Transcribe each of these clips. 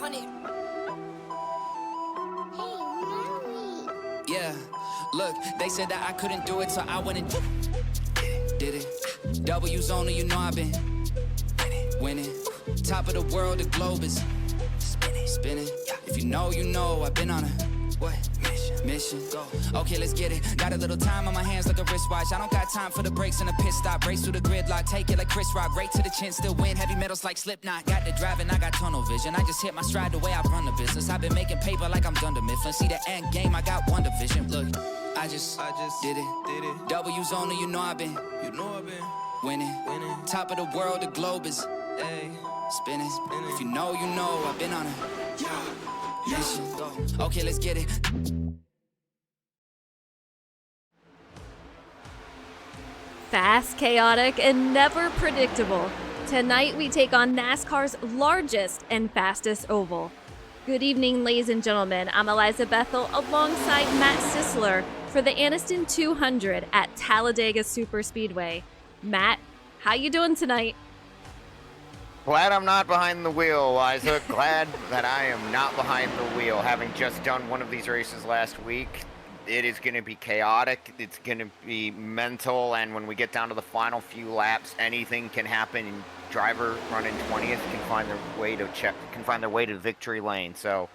on it. Yeah, look, they said that I couldn't do it, so I went and did it. W's only, you know I've been winning. Top of the world, the globe is spinning. If you know, I've been on a mission. Go. Okay, let's get it. Got a little time on my hands like a wristwatch. I don't got time for the brakes and the pit stop. Race through the gridlock, take it like Chris Rock. Right to the chin, still win. Heavy metals like Slipknot. Got the driving, I got tunnel vision. I just hit my stride the way I run the business. I've been making paper like I'm Dunder Mifflin. See the end game, I got one division. Look, I just did it. W's only, you know I've been winning. Top of the world, the globe is spinning. If you know, I've been on a mission. Go. Okay, let's get it. Fast, chaotic, and never predictable. Tonight we take on NASCAR's largest and fastest oval. Good evening, ladies and gentlemen. I'm Eliza Bethel alongside Matt Sisler for the Anniston 200 at Talladega Superspeedway. Matt, how you doing tonight? Glad I'm not behind the wheel, Eliza. Glad that I am not behind the wheel. Having just done one of these races last week, it is going to be chaotic. It's going to be mental, and when we get down to the final few laps, anything can happen. Driver running 20th can find their way to victory lane. So,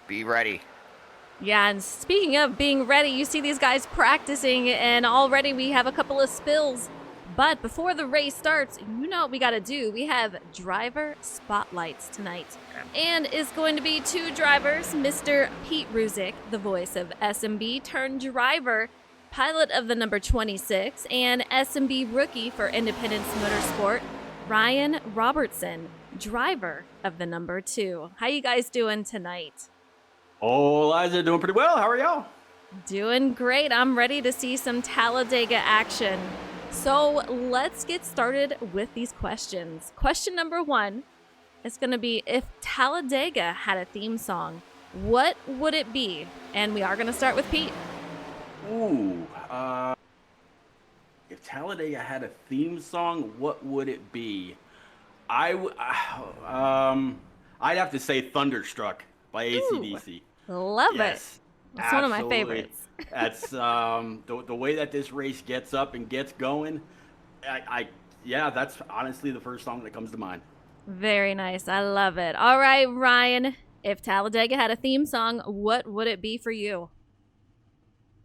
be ready. Yeah, and speaking of being ready, you see these guys practicing, and already we have a couple of spills. But before the race starts, you know what we got to do. We have driver spotlights tonight. And it's going to be two drivers, Mr. Pete Ruzick, the voice of SnB, turned driver, pilot of the number 26, and SnB rookie for Independence Motorsport, Ryan Robertson, driver of the number 2. How you guys doing tonight? Oh, Eliza, doing pretty well. How are y'all? Doing great. I'm ready to see some Talladega action. So let's get started with these questions. Question number 1 is going to be, if Talladega had a theme song, what would it be? And we are going to start with Pete. Ooh, if Talladega had a theme song, what would it be? I'd have to say Thunderstruck by AC/DC. Love Yes, it. It's one of my absolutely. favorites. That's the way that this race gets up and gets going. That's honestly the first song that comes to mind. Very nice. I love it. All right, Ryan, if Talladega had a theme song, what would it be for you?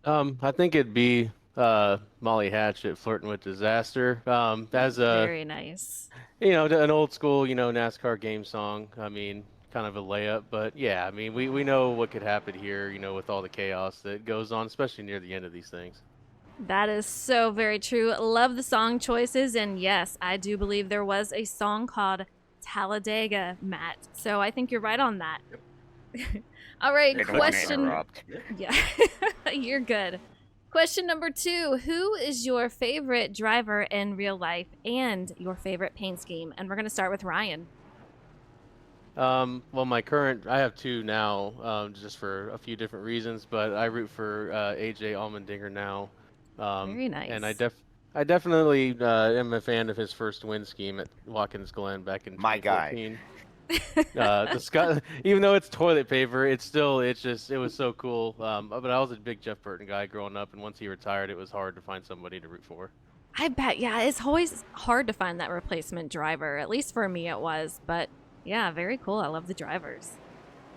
I think it'd be Molly Hatchet, Flirting with Disaster. As a Very nice. an old school NASCAR game song. I mean, kind of a layup, but yeah, I mean we know what could happen here. With all the chaos that goes on, especially near the end of these things. That is so very true. Love the song choices, and yes, I do believe there was a song called Talladega, Matt. So I think you're right on that. Yep. All right, question. Yeah, you're good. Question number 2: who is your favorite driver in real life and your favorite paint scheme? And we're gonna start with Ryan. Well, I have 2 now, just for a few different reasons, but I root for AJ Allmendinger now. Very nice. And I definitely am a fan of his first win scheme at Watkins Glen back in 2014. Even though it's toilet paper, it was so cool. But I was a big Jeff Burton guy growing up, and once he retired, it was hard to find somebody to root for. I bet, yeah, it's always hard to find that replacement driver. At least for me it was, but yeah, very cool. I love the drivers.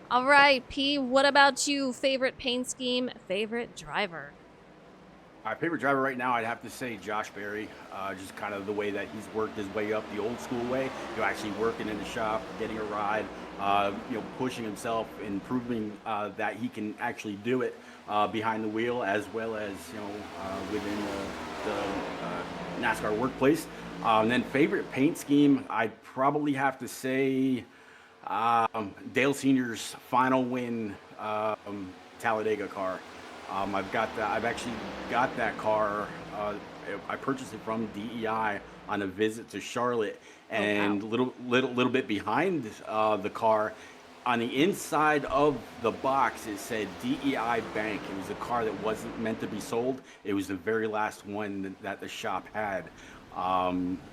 All right, P, what about you? Favorite paint scheme, favorite driver? My favorite driver right now, I'd have to say Josh Berry. Just kind of the way that he's worked his way up the old school way. Actually working in the shop, getting a ride, pushing himself and proving that he can actually do it behind the wheel, as well as within the NASCAR workplace. And then favorite paint scheme, I'd probably have to say Dale Sr.'s final win Talladega car. I've actually got that car. I purchased it from DEI on a visit to Charlotte, and little bit behind the car, on the inside of the box, it said DEI Bank. It was a car that wasn't meant to be sold. It was the very last one that the shop had.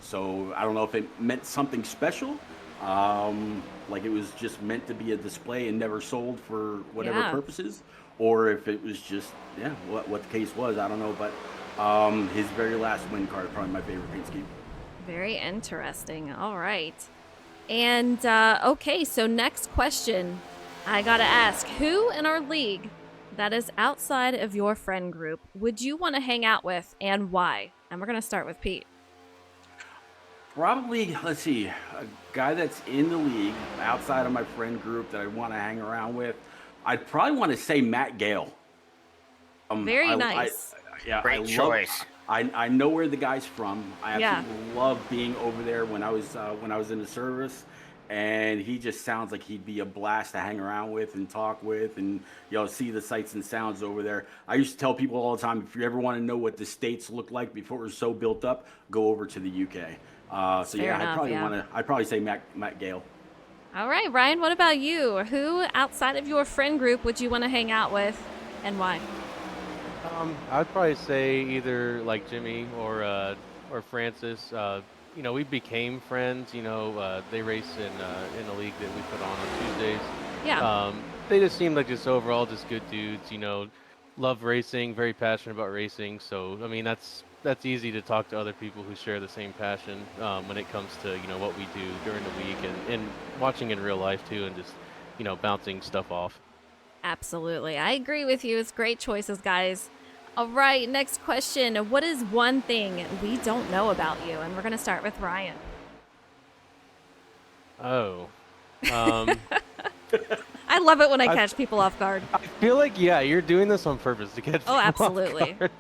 So I don't know if it meant something special like it was just meant to be a display and never sold for whatever Yeah. purposes, or if it was just what the case was. I don't know, but his very last win card, probably my favorite paint scheme. Very interesting. All right. And okay, so next question. I gotta ask, who in our league that is outside of your friend group would you want to hang out with and why? And we're gonna start with Pete. Probably, let's see, a guy that's in the league outside of my friend group that I want to hang around with. I'd probably want to say Matt Gale. Very I- nice. Yeah, Great choice. I know where the guy's from. I Yeah. absolutely love being over there when I was in the service, and he just sounds like he'd be a blast to hang around with and talk with, and see the sights and sounds over there. I used to tell people all the time, if you ever want to know what the States looked like before it was so built up, go over to the UK. So Fair yeah, enough, I'd probably say Matt Gale. All right, Ryan, what about you? Who outside of your friend group would you want to hang out with and why? I'd probably say either like Jimmy or Francis. We became friends. They race in a league that we put on Tuesdays. Yeah. They just seem like just overall just good dudes. Love racing, very passionate about racing. So I mean that's easy to talk to other people who share the same passion when it comes to what we do during the week and watching in real life too, and just bouncing stuff off. Absolutely. I agree with you. It's great choices, guys. All right, next question. What is one thing we don't know about you? And we're going to start with Ryan. Oh. I love it when I catch people off guard. I feel like, yeah, you're doing this on purpose to catch people Oh, off absolutely. guard.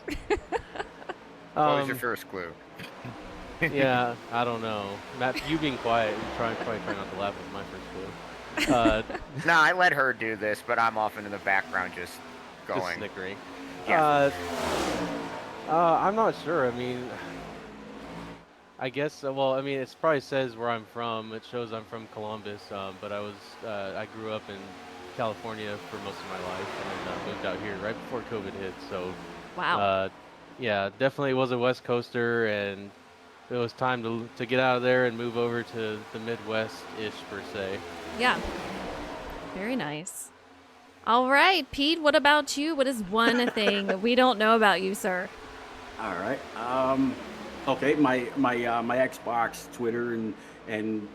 What was your first clue? Yeah, I don't know. Matt, you being quiet, you probably try not to laugh with my first clue. No, I let her do this, but I'm off into the background just Just going. snickering. Yeah. I'm not sure. I mean, I guess. Well, I mean, it probably says where I'm from. It shows I'm from Columbus, but I grew up in California for most of my life, and then moved out here right before COVID hit. So, Wow. yeah, definitely was a West Coaster, and it was time to get out of there and move over to the Midwest-ish per se. Yeah. Very nice. All right, Pete, what about you? What is one thing we don't know about you, sir? All right. Okay. My Xbox, Twitter, and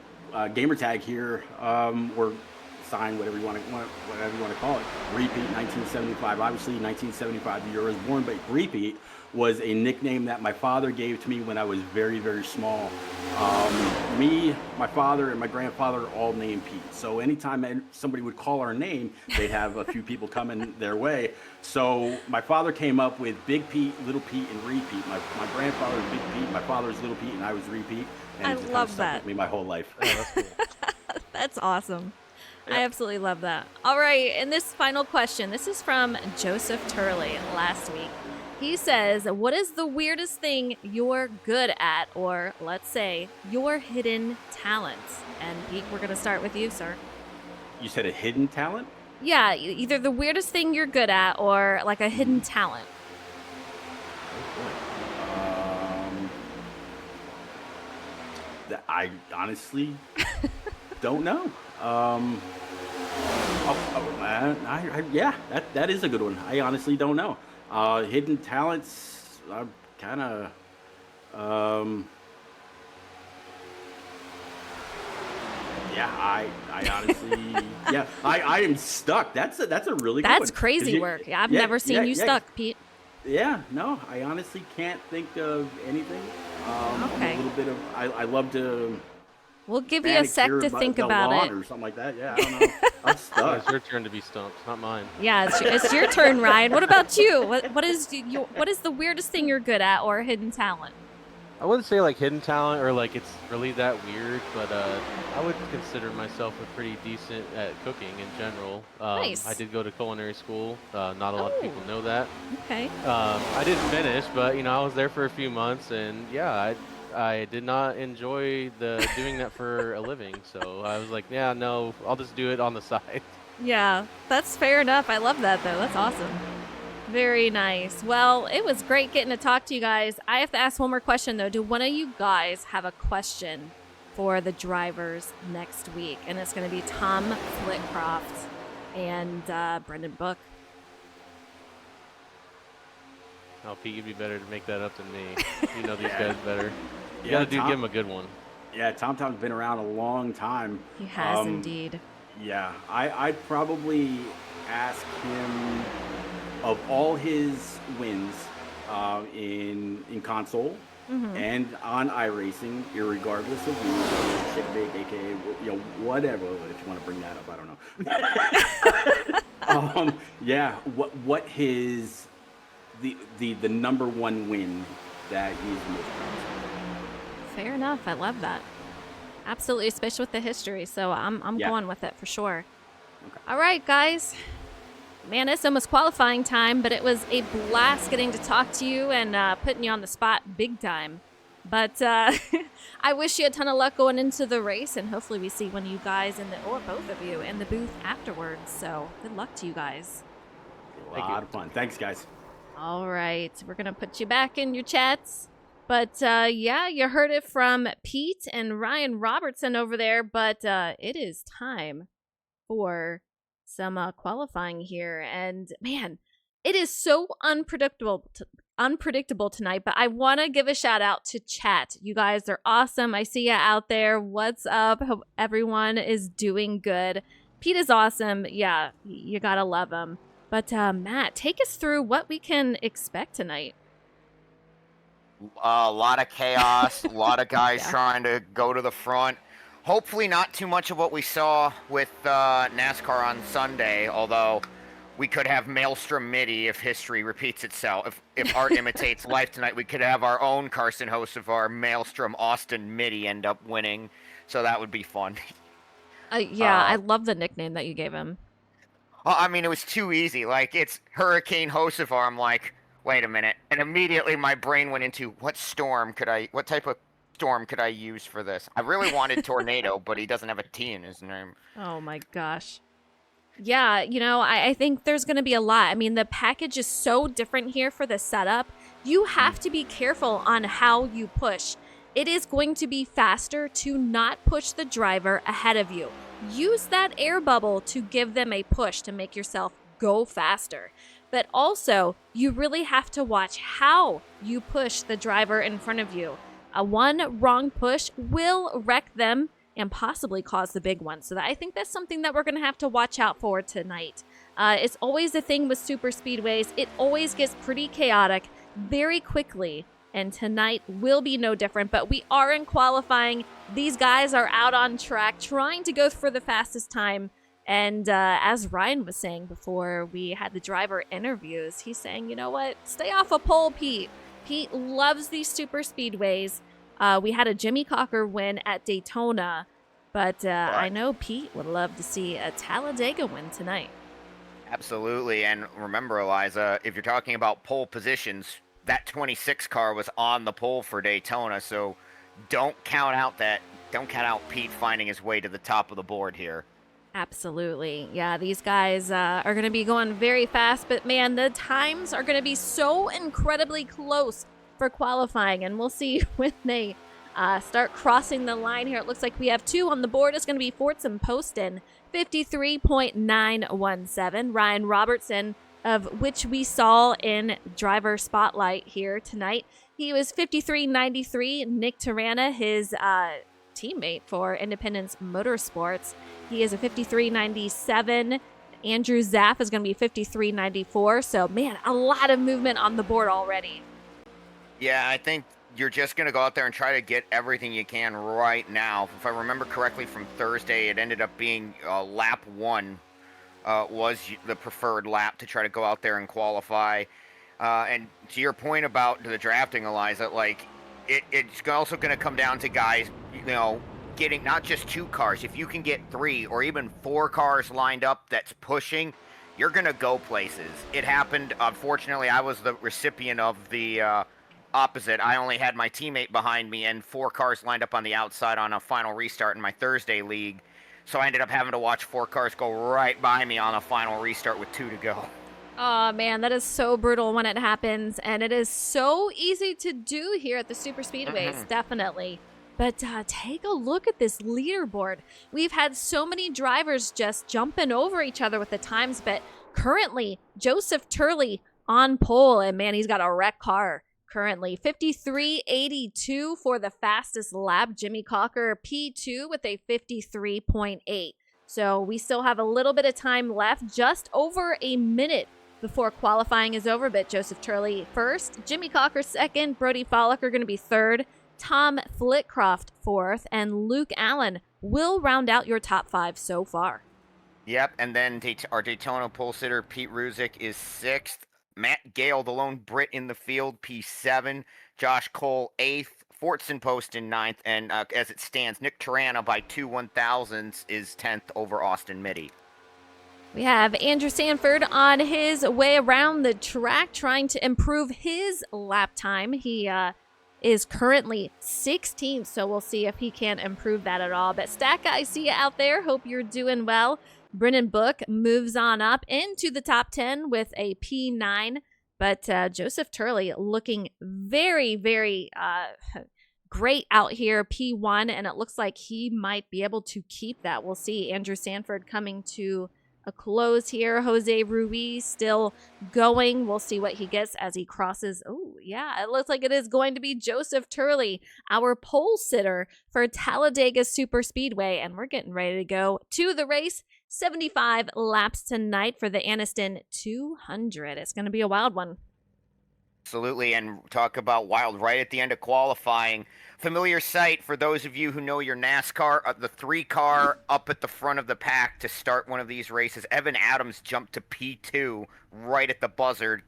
gamer tag here, or sign, whatever you want to call it. Repeat 1975. Obviously, 1975, the year I was born, but Repeat was a nickname that my father gave to me when I was very, very small. Me, my father, and my grandfather all named Pete. So anytime somebody would call our name, they'd have a few people coming their way. So my father came up with Big Pete, Little Pete, and Repeat. My grandfather was Big Pete, my father was Little Pete, and I was Repeat. And I it just kinda love stuck that. with me my whole life. Oh, that's cool. That's awesome. I absolutely love that. All right, and this final question, this is from Joseph Turley last week. He says, what is the weirdest thing you're good at, or let's say, your hidden talent? And Pete, we're going to start with you, sir. You said a hidden talent? Yeah, either the weirdest thing you're good at, or like a hidden talent. That I honestly don't know. Yeah, that is a good one. I honestly don't know. Hidden talents, I'm kind of, yeah, I honestly, yeah, I am stuck. That's a really good one. That's crazy work. Yeah, I've yeah, never seen yeah, you yeah. stuck, Pete. Yeah, no, I honestly can't think of anything. Okay. A little bit of, I love to We'll give you a sec manicure to think the about lawn it. or something like that. Yeah, I don't know. I'm It's stuck. your turn to be stumped, not mine. Yeah, it's your turn, Ryan. What about you? What is the weirdest thing you're good at, or a hidden talent? I wouldn't say like hidden talent or like it's really that weird, but I would consider myself a pretty decent at cooking in general. Nice. I did go to culinary school. Not a lot of people know that. Okay. I didn't finish, but I was there for a few months, and yeah, I did not enjoy doing that for a living. So I was like, yeah, no, I'll just do it on the side. Yeah, that's fair enough. I love that, though. That's awesome. Very nice. Well, it was great getting to talk to you guys. I have to ask one more question, though. Do one of you guys have a question for the drivers next week. And it's going to be Tom Flitcroft and Brendan Book. Oh, Pete, you'd be better to make that up than me. You know these guys better. You Yeah, gotta give Tom- him a good one. Yeah, Tom's been around a long time. He has indeed. Yeah, I'd probably ask him of all his wins in console and on iRacing, irregardless of who, shit big, aka whatever. If you want to bring that up, I don't know. Yeah, what his the number one win that he's most proud of. Fair enough. I love that. Absolutely, especially with the history. So I'm going with it for sure. Okay. All right, guys. Man, it's almost qualifying time, but it was a blast getting to talk to you and putting you on the spot big time. But I wish you a ton of luck going into the race, and hopefully we see one of you guys or both of you in the booth afterwards. So good luck to you guys. A lot of fun. Thanks, guys. All right, we're going to put you back in your chats. But yeah, you heard it from Pete and Ryan Robertson over there, but it is time for some qualifying here. And man, it is so unpredictable tonight, but I want to give a shout out to chat. You guys are awesome. I see you out there. What's up? Hope everyone is doing good. Pete is awesome. Yeah, you gotta love him. But Matt, take us through what we can expect tonight. A lot of chaos, a lot of guys Yeah. trying to go to the front. Hopefully not too much of what we saw with NASCAR on Sunday, although we could have Maelstrom Mitty if history repeats itself. If art imitates life tonight, we could have our own Carson Hocevar Maelstrom Austin Mitty end up winning, so that would be fun. Yeah, I love the nickname that you gave him. I mean, it was too easy. Like, it's Hurricane Hocevar. I'm like, wait a minute. And immediately my brain went into what type of storm could I use for this? I really wanted Tornado, but he doesn't have a T in his name. Oh my gosh. Yeah, I think there's going to be a lot. I mean, the package is so different here for the setup. You have to be careful on how you push. It is going to be faster to not push the driver ahead of you. Use that air bubble to give them a push to make yourself go faster. But also, you really have to watch how you push the driver in front of you. One wrong push will wreck them and possibly cause the big one. So I think that's something that we're going to have to watch out for tonight. It's always the thing with super speedways. It always gets pretty chaotic very quickly. And tonight will be no different, but we are in qualifying. These guys are out on track trying to go for the fastest time. And as Ryan was saying before we had the driver interviews, he's saying, you know what? Stay off a pole, Pete. Pete loves these super speedways. We had a Jimmy Cocker win at Daytona, but I know Pete would love to see a Talladega win tonight. Absolutely. And remember, Eliza, if you're talking about pole positions, that 26 car was on the pole for Daytona, so don't count out Pete finding his way to the top of the board here. Absolutely. Yeah, these guys are going to be going very fast, but man, the times are going to be so incredibly close for qualifying, and we'll see when they start crossing the line here. It looks like we have two on the board. It's going to be Forts and Poston, 53.917. Ryan Robertson, of which we saw in driver spotlight here tonight. He was 53.93. Nick Tarana, his teammate for Independence Motorsports, he is a 53.97. Andrew Zaff is going to be 53.94. So, man, a lot of movement on the board already. Yeah, I think you're just going to go out there and try to get everything you can right now. If I remember correctly from Thursday, it ended up being lap 1 was the preferred lap to try to go out there and qualify. And to your point about the drafting, Eliza, like it's also going to come down to guys, getting not just 2 cars. If you can get 3 or even 4 cars lined up that's pushing, you're going to go places. It happened. Unfortunately, I was the recipient of the opposite. I only had my teammate behind me and 4 cars lined up on the outside on a final restart in my Thursday league. So I ended up having to watch 4 cars go right by me on a final restart with 2 to go. Oh, man, that is so brutal when it happens. And it is so easy to do here at the super speedways, definitely. But take a look at this leaderboard. We've had so many drivers just jumping over each other with the times, but currently Joseph Turley on pole, and man, he's got a wreck car currently. 53.82 for the fastest lap. Jimmy Cocker P2 with a 53.8. So we still have a little bit of time left, just over a minute before qualifying is over. But Joseph Turley first, Jimmy Cocker second, Brody Follicker going to be third, Tom Flitcroft fourth, and Luke Allen will round out your top 5 so far. Yep, and then our Daytona pole sitter Pete Ruzick is 6th. Matt Gale, the lone Brit in the field, P7. Josh Cole 8th. Fortson Post in 9th. And as it stands, Nick Tarana by 2 1,000ths is 10th over Austin Mitty. We have Andrew Sanford on his way around the track trying to improve his lap time. He is currently 16th, so we'll see if he can improve that at all. But Stack, I see you out there. Hope you're doing well. Brennan Book moves on up into the top 10 with a P9. But Joseph Turley looking very, very great out here, P1. And it looks like he might be able to keep that. We'll see. Andrew Sanford coming to a close here. Jose Ruiz still going. We'll see what he gets as he crosses. Oh, yeah, it looks like it is going to be Joseph Turley, our pole sitter for Talladega Super Speedway. And we're getting ready to go to the race. 75 laps tonight for the Anniston 200. It's going to be a wild one. Absolutely, and talk about wild right at the end of qualifying. Familiar sight for those of you who know your NASCAR, the 3-car up at the front of the pack to start one of these races. Evan Adams jumped to P2 right at the buzzer.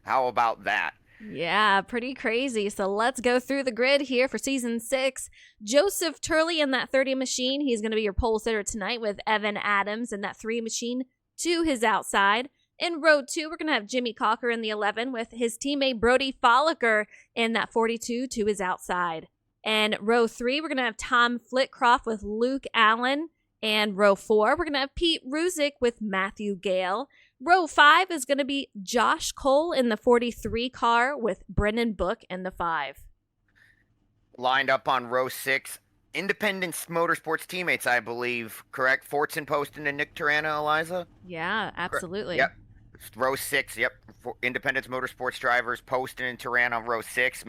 How about that? Yeah, pretty crazy. So let's go through the grid here for season 6. Joseph Turley in that 30 machine. He's going to be your pole sitter tonight with Evan Adams in that 3 machine to his outside. In row 2, we're going to have Jimmy Cocker in the 11 with his teammate Brody Follicker in that 42 to his outside. And row 3, we're going to have Tom Flitcroft with Luke Allen. And row 4, we're going to have Pete Ruzick with Matthew Gale. Row 5 is going to be Josh Cole in the 43 car with Brennan Book in the 5. Lined up on row 6, Independence Motorsports teammates, I believe, correct? Fortson Poston and Nick Tarana, Eliza? Yeah, absolutely. Yep. Row 6, yep. Independence Motorsports drivers, Poston and Tarana on row 6.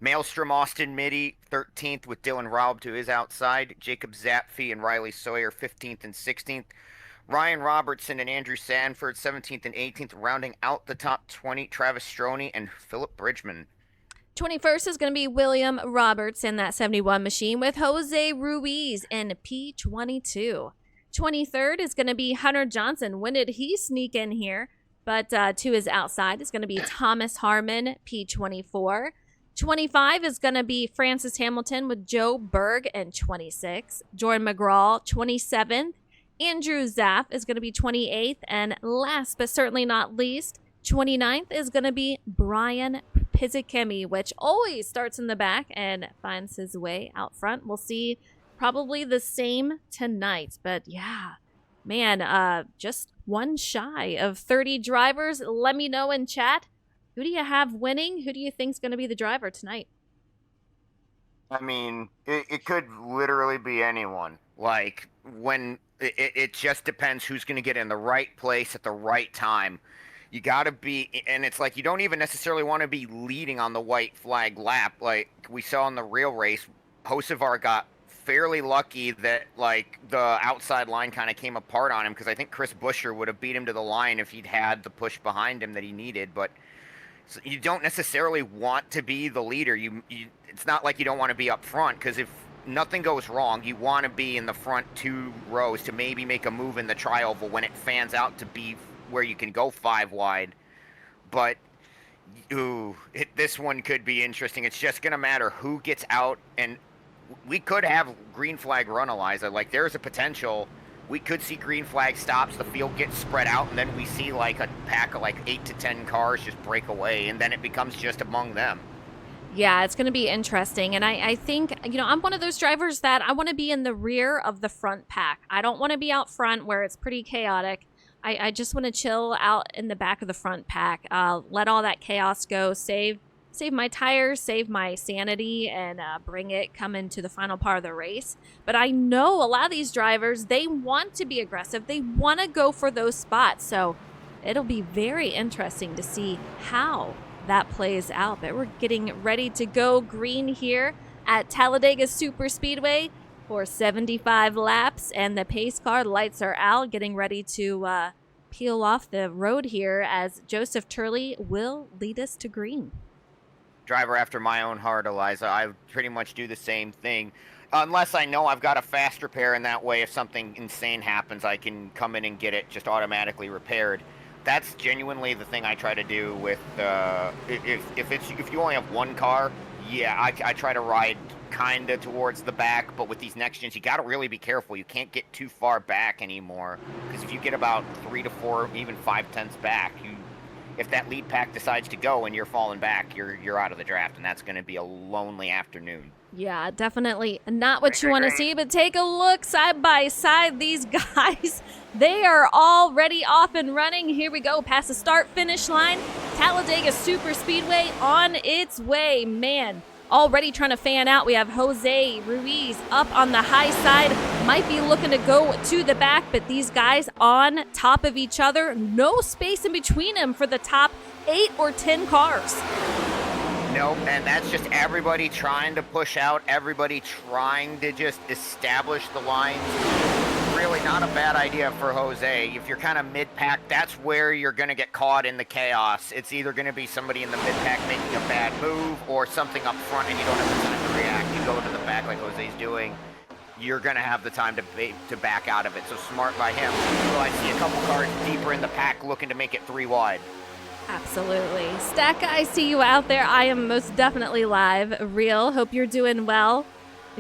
Maelstrom Austin Mitty, 13th with Dylan Raub to his outside. Jacob Zapfi and Riley Sawyer, 15th and 16th. Ryan Robertson and Andrew Sanford, 17th and 18th, rounding out the top 20, Travis Stroney and Philip Bridgman. 21st is going to be William Roberts in that 71 machine with Jose Ruiz in P22. 23rd is going to be Hunter Johnson. When did he sneak in here? But to his outside is going to be Thomas Harmon, P24. 25 is going to be Francis Hamilton with Joe Berg in 26. Jordan McGraw, 27th. Andrew Zaff is going to be 28th. And last but certainly not least, 29th is going to be Brian Pizzichemi, which always starts in the back and finds his way out front. We'll see probably the same tonight. But yeah, man, just one shy of 30 drivers. Let me know in chat. Who do you have winning? Who do you think is going to be the driver tonight? I mean, it could literally be anyone. Like, when it just depends who's going to get in the right place at the right time. You got to be, and it's like you don't even necessarily want to be leading on the white flag lap. Like we saw in the real race, Hocevar got fairly lucky that like the outside line kind of came apart on him, because I think Chris Buescher would have beat him to the line if he'd had the push behind him that he needed. But so you don't necessarily want to be the leader. It's not like you don't want to be up front, because if nothing goes wrong, you want to be in the front 2 rows to maybe make a move in the tri-oval when it fans out to be where you can go 5 wide. But this one could be interesting. It's just going to matter who gets out, and we could have green flag run, Eliza. Like, there's a potential we could see green flag stops, the field gets spread out, and then we see like a pack of like 8 to 10 cars just break away, and then it becomes just among them. Yeah, it's going to be interesting. And I think, I'm one of those drivers that I want to be in the rear of the front pack. I don't want to be out front where it's pretty chaotic. I just want to chill out in the back of the front pack, let all that chaos go, save save my tires, save my sanity, and bring it coming to the final part of the race. But I know a lot of these drivers, they want to be aggressive. They want to go for those spots. So it'll be very interesting to see how that plays out. But we're getting ready to go green here at Talladega Super Speedway for 75 laps, and the pace car lights are out, getting ready to peel off the road here as Joseph Turley will lead us to green. Driver after my own heart, Eliza. I pretty much do the same thing. Unless I know I've got a fast repair, and that way if something insane happens, I can come in and get it just automatically repaired. That's genuinely the thing I try to do with, if you only have one car, yeah, I try to ride kind of towards the back, but with these next gens, you got to really be careful. You can't get too far back anymore, because if you get about 3 to 4, even 5/10 back, if that lead pack decides to go and you're falling back, you're out of the draft, and that's going to be a lonely afternoon. Yeah, definitely not what you want to see, but take a look side by side. These guys, they are already off and running. Here we go, past the start-finish line. Talladega Super Speedway on its way. Man, already trying to fan out. We have Jose Ruiz up on the high side. Might be looking to go to the back, but these guys on top of each other. No space in between them for the top 8 or 10 cars. Nope, and that's just everybody trying to push out, everybody trying to just establish the lines. Really not a bad idea for Jose. If you're kind of mid-pack, that's where you're going to get caught in the chaos. It's either going to be somebody in the mid-pack making a bad move or something up front and you don't have the time to react. You go to the back like Jose's doing, you're going to have the time to back out of it. So smart by him. So I see a couple cars deeper in the pack looking to make it 3 wide. Absolutely. Stack, I see you out there. I am most definitely live. Real. Hope you're doing well.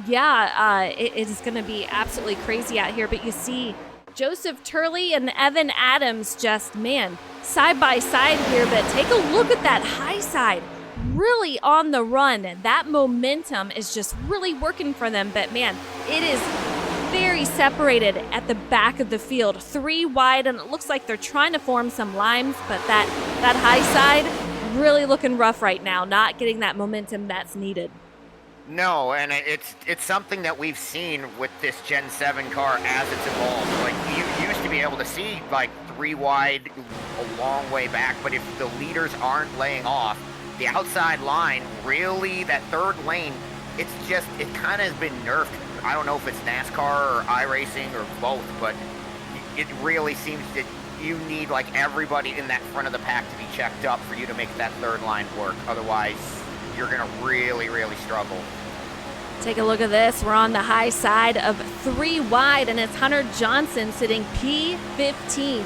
Yeah, it is going to be absolutely crazy out here. But you see Joseph Turley and Evan Adams just, man, side by side here. But take a look at that high side. Really on the run. That momentum is just really working for them. But man, it is very separated at the back of the field, 3 wide, and it looks like they're trying to form some lines, but that high side really looking rough right now, not getting that momentum that's needed. No, and it's something that we've seen with this Gen 7 car as it's evolved. Like, you used to be able to see, like, 3 wide a long way back, but if the leaders aren't laying off, the outside line, really, that third lane, it kind of has been nerfed. I don't know if it's NASCAR or iRacing or both, but it really seems that you need, like, everybody in that front of the pack to be checked up for you to make that third line work. Otherwise, you're going to really, really struggle. Take a look at this. We're on the high side of 3 wide, and it's Hunter Johnson sitting P15.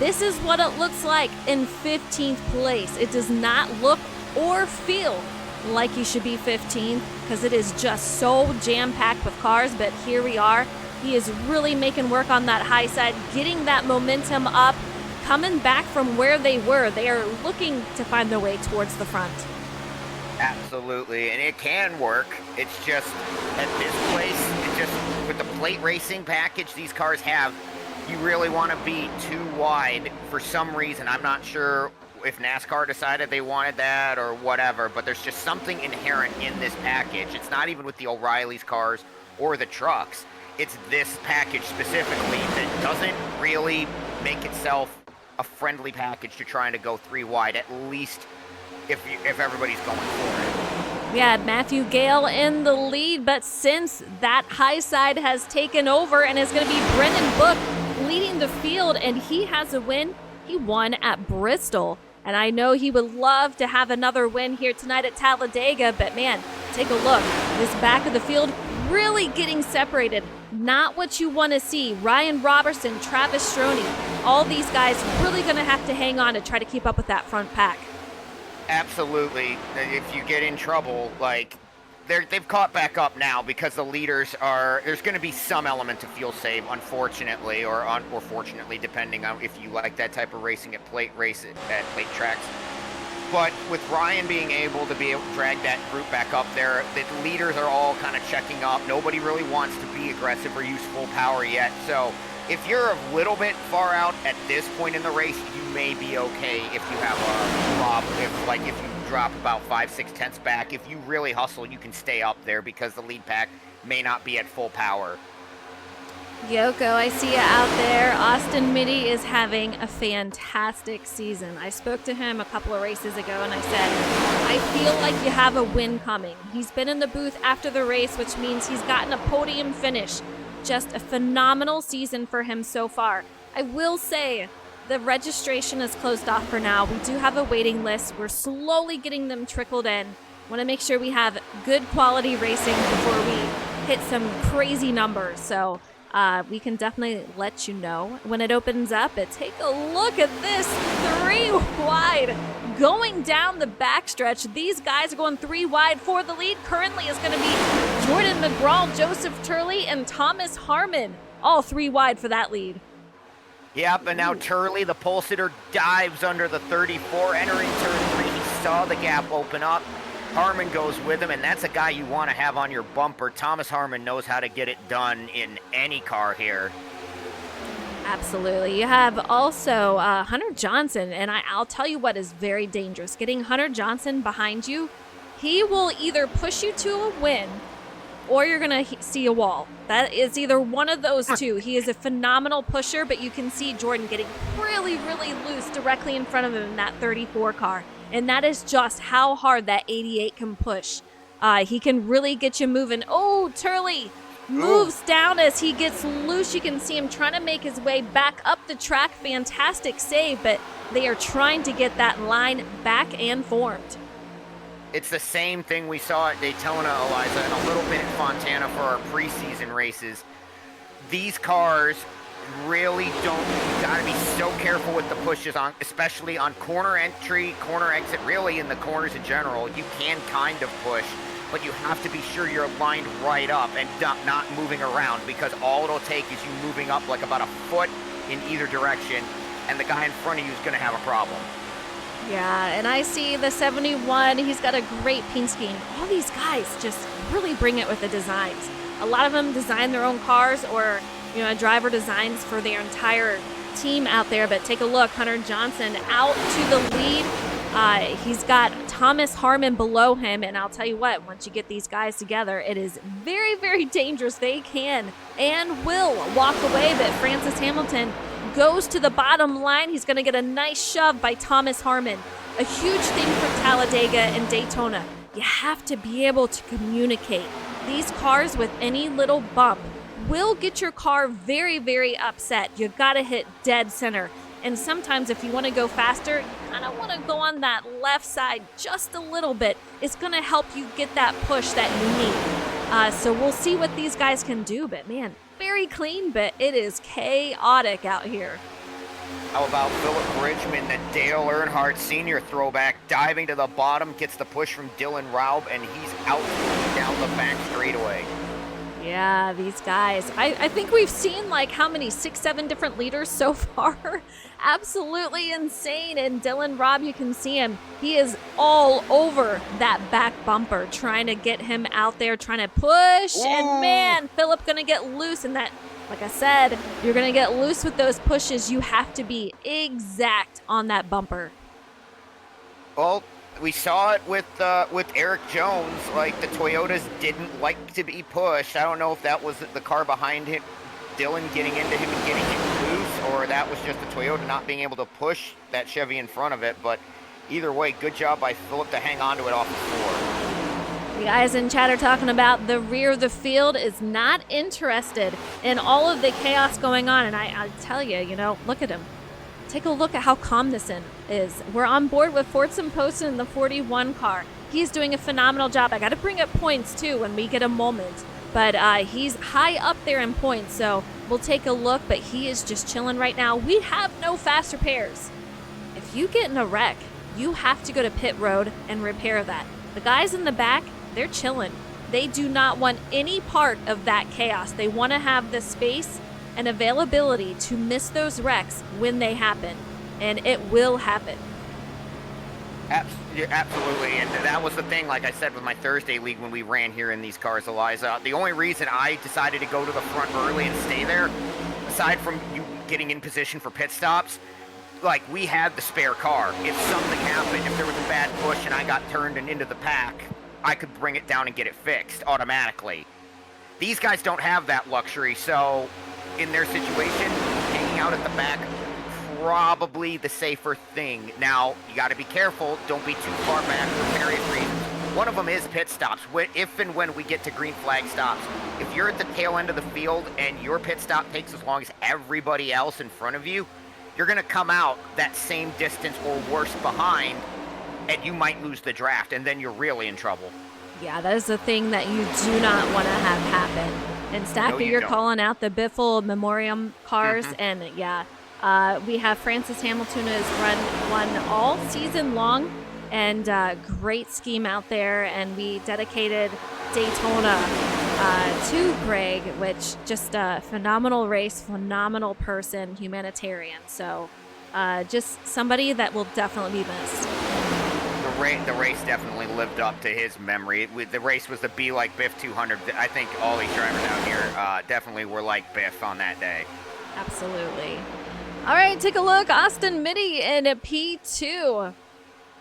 This is what it looks like in 15th place. It does not look or feel like he should be 15th because it is just so jam-packed with cars, but here we are. He is really making work on that high side, getting that momentum up, coming back from where they were. They are looking to find their way towards the front. Absolutely, and it can work. It's just, at this place, it just, with the plate racing package these cars have, you really want to be 2 wide for some reason. I'm not sure if NASCAR decided they wanted that or whatever, but there's just something inherent in this package. It's not even with the O'Reilly's cars or the trucks. It's this package specifically that doesn't really make itself a friendly package to trying to go 3 wide, at least if everybody's going for it. We had Matthew Gale in the lead, but since that high side has taken over and it's going to be Brennan Book leading the field, and he has a win. He won at Bristol. And I know he would love to have another win here tonight at Talladega, but man, take a look. This back of the field really getting separated. Not what you want to see. Ryan Robertson, Travis Stroney, all these guys really going to have to hang on to try to keep up with that front pack. Absolutely. If you get in trouble, like, they've caught back up now because the leaders are, there's going to be some element of fuel save, unfortunately, or fortunately, depending on if you like that type of racing at plate tracks. But with Ryan being able to drag that group back up there, the leaders are all kind of checking up. Nobody really wants to be aggressive or use full power yet. So if you're a little bit far out at this point in the race, you may be okay if you have a drop. If you drop about 5-6 tenths back, if you really hustle, you can stay up there because the lead pack may not be at full power. Yoko, I see you out there. Austin Mitty is having a fantastic season. I spoke to him a couple of races ago and I said, I feel like you have a win coming. He's been in the booth after the race, which means he's gotten a podium finish. Just a phenomenal season for him so far. I will say the registration is closed off for now. We do have a waiting list. We're slowly getting them trickled in. Want to make sure we have good quality racing before we hit some crazy numbers. So we can definitely let you know when it opens up. But take a look at this 3 wide going down the backstretch. These guys are going 3 wide for the lead. Currently is going to be Jordan McGraw, Joseph Turley, and Thomas Harmon. All 3 wide for that lead. Yep, and now Turley, the pole sitter, dives under the 34, entering turn 3. He saw the gap open up. Harmon goes with him, and that's a guy you want to have on your bumper. Thomas Harmon knows how to get it done in any car here. Absolutely. You have also Hunter Johnson, and I'll tell you what is very dangerous. Getting Hunter Johnson behind you, he will either push you to a win or you're going to see a wall. That is either one of those two. He is a phenomenal pusher, but you can see Jordan getting really, really loose directly in front of him in that 34 car. And that is just how hard that 88 can push. He can really get you moving. Oh, Turley moves down as he gets loose. You can see him trying to make his way back up the track. Fantastic save, but they are trying to get that line back and formed. It's the same thing we saw at Daytona, Eliza, and a little bit at Fontana for our preseason races. These cars really don't, you gotta be so careful with the pushes on, especially on corner entry, corner exit, really in the corners in general. You can kind of push, but you have to be sure you're lined right up and not moving around, because all it'll take is you moving up like about a foot in either direction, and the guy in front of you is gonna have a problem. Yeah, and I see the 71. He's got a great paint scheme. All these guys just really bring it with the designs. A lot of them design their own cars, or a driver designs for their entire team out there. But take a look, Hunter Johnson out to the lead. He's got Thomas Harmon below him, and I'll tell you what, once you get these guys together, it is very, very dangerous. They can and will walk away, but Francis Hamilton goes to the bottom line. He's going to get a nice shove by Thomas Harmon. A huge thing for Talladega and Daytona. You have to be able to communicate. These cars with any little bump will get your car very, very upset. You got to hit dead center. And sometimes if you want to go faster, you kind of want to go on that left side just a little bit. It's going to help you get that push that you need. So we'll see what these guys can do. But man, very clean, but it is chaotic out here. How about Philip Bridgman, the Dale Earnhardt Sr. throwback, diving to the bottom, gets the push from Dylan Raub, and he's out down the back straightaway. Yeah, these guys. I think we've seen like how many, 6-7 different leaders so far. Absolutely insane. And Dylan Raub, you can see him. He is all over that back bumper, trying to get him out there, trying to push. Ooh. And man, Philip gonna get loose in that. Like I said, you're gonna get loose with those pushes. You have to be exact on that bumper. Well, we saw it with Eric Jones. Like, the Toyotas didn't like to be pushed. I don't know if that was the car behind him, Dylan getting into him and getting him loose, or that was just the Toyota not being able to push that Chevy in front of it. But either way, good job by Philip to hang on to it off the floor. The guys in chat are talking about the rear of the field is not interested in all of the chaos going on. And I tell you, look at him. Take a look at how calm this is. We're on board with Fortson Poston in the 41 car. He's doing a phenomenal job. I got to bring up points, too, when we get a moment. But he's high up there in points, so we'll take a look. But he is just chilling right now. We have no fast repairs. If you get in a wreck, you have to go to pit road and repair that. The guys in the back, they're chilling. They do not want any part of that chaos. They want to have the space and availability to miss those wrecks when they happen, and it will happen. Absolutely, and that was the thing, like I said, with my Thursday league when we ran here in these cars, Eliza. The only reason I decided to go to the front early and stay there, aside from you getting in position for pit stops, like, we had the spare car. If something happened, if there was a bad push and I got turned and into the pack, I could bring it down and get it fixed automatically. These guys don't have that luxury, so in their situation, hanging out at the back, probably the safer thing. Now, you got to be careful. Don't be too far back for various reasons. One of them is pit stops. If and when we get to green flag stops, if you're at the tail end of the field and your pit stop takes as long as everybody else in front of you, you're going to come out that same distance or worse behind, and you might lose the draft, and then you're really in trouble. Yeah, that is the thing that you do not want to have happen. And Stacker, No, you you're don't. calling out the Biffle Memoriam cars, and yeah, we have Francis Hamilton has won all season long, and great scheme out there, and we dedicated Daytona to Greg, which just a phenomenal race, phenomenal person, humanitarian. So just somebody that will definitely be missed. The race definitely lived up to his memory. The race was the Be Like Biff 200. I think all these drivers out here definitely were like Biff on that day. Absolutely. All right, take a look. Austin Mitty in a P2.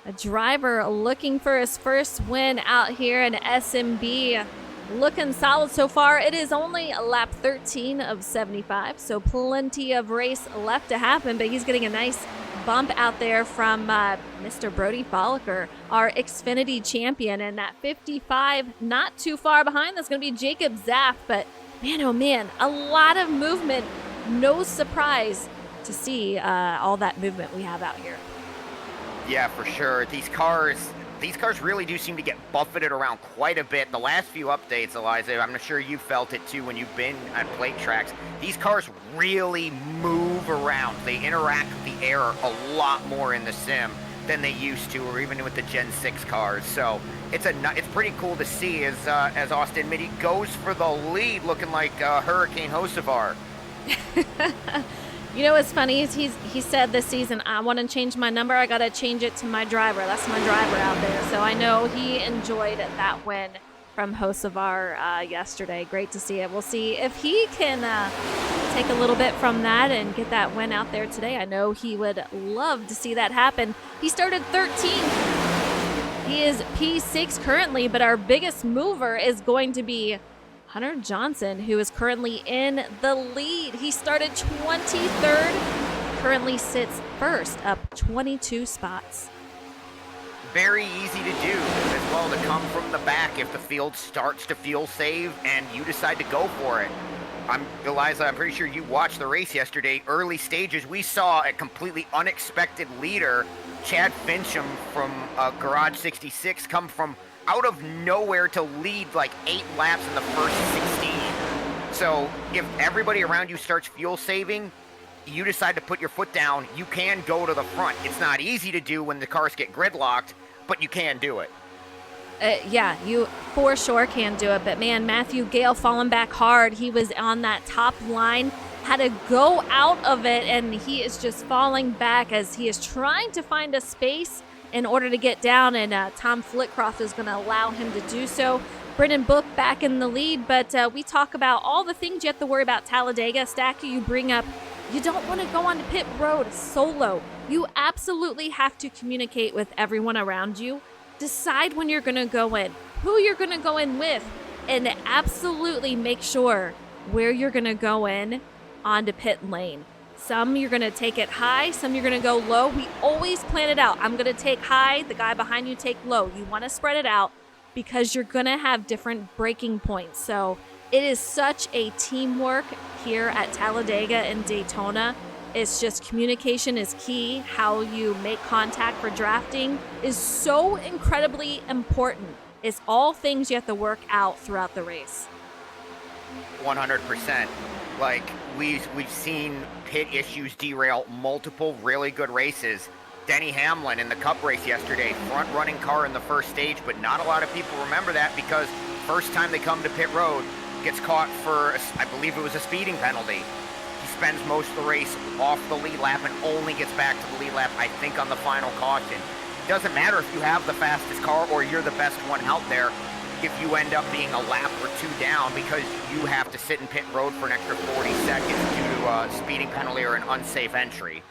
A driver looking for his first win out here in SnB. Looking solid so far. It is only lap 13 of 75, so plenty of race left to happen, but he's getting a nice bump out there from Mr. Brody Bolliker, our Xfinity champion, and that 55 not too far behind. That's going to be Jacob Zaff, but man, oh man, a lot of movement. No surprise to see all that movement we have out here. Yeah, for sure. These cars really do seem to get buffeted around quite a bit. The last few updates, Eliza, I'm sure you felt it too when you've been at plate tracks. These cars really move around. They interact with the air a lot more in the sim than they used to, or even with the Gen 6 cars. So it's pretty cool to see as Austin Mitty goes for the lead, looking like Hurricane Hocevar. You know what's funny is he said this season, I want to change my number. I got to change it to my driver. That's my driver out there. So I know he enjoyed that win from Hocevar yesterday. Great to see it. We'll see if he can take a little bit from that and get that win out there today. I know he would love to see that happen. He started 13th. He is P6 currently, but our biggest mover is going to be Hunter Johnson, who is currently in the lead. He started 23rd, currently sits first, up 22 spots. Very easy to do as well, to come from the back if the field starts to feel safe and you decide to go for it. Eliza, I'm pretty sure you watched the race yesterday. Early stages, we saw a completely unexpected leader, Chad Fincham from Garage 66, come from out of nowhere to lead like 8 laps in the first 16. So if everybody around you starts fuel saving, you decide to put your foot down, you can go to the front. It's not easy to do when the cars get gridlocked, but you can do it. Yeah, you for sure can do it. But man, Matthew Gale falling back hard. He was on that top line, had to go out of it, and he is just falling back as he is trying to find a space in order to get down, and Tom Flitcroft is going to allow him to do so. Brendan Book back in the lead, but we talk about all the things you have to worry about Talladega. Stacky, you bring up, you don't want to go onto pit road solo. You absolutely have to communicate with everyone around you. Decide when you're going to go in, who you're going to go in with, and absolutely make sure where you're going to go in onto pit lane. Some you're going to take it high, some you're going to go low. We always plan it out. I'm going to take high, the guy behind you take low. You want to spread it out because you're going to have different breaking points. So it is such a teamwork here at Talladega and Daytona. It's just communication is key. How you make contact for drafting is so incredibly important. It's all things you have to work out throughout the race. 100%. Like, we've seen pit issues derail multiple really good races. Denny Hamlin in the Cup race yesterday, front-running car in the first stage, but not a lot of people remember that because first time they come to pit road, gets caught for, I believe it was a speeding penalty. He spends most of the race off the lead lap and only gets back to the lead lap, I think, on the final caution. Doesn't matter if you have the fastest car or you're the best one out there. if you end up being a lap or two down because you have to sit in pit road for an extra 40 seconds due to a speeding penalty or an unsafe entry.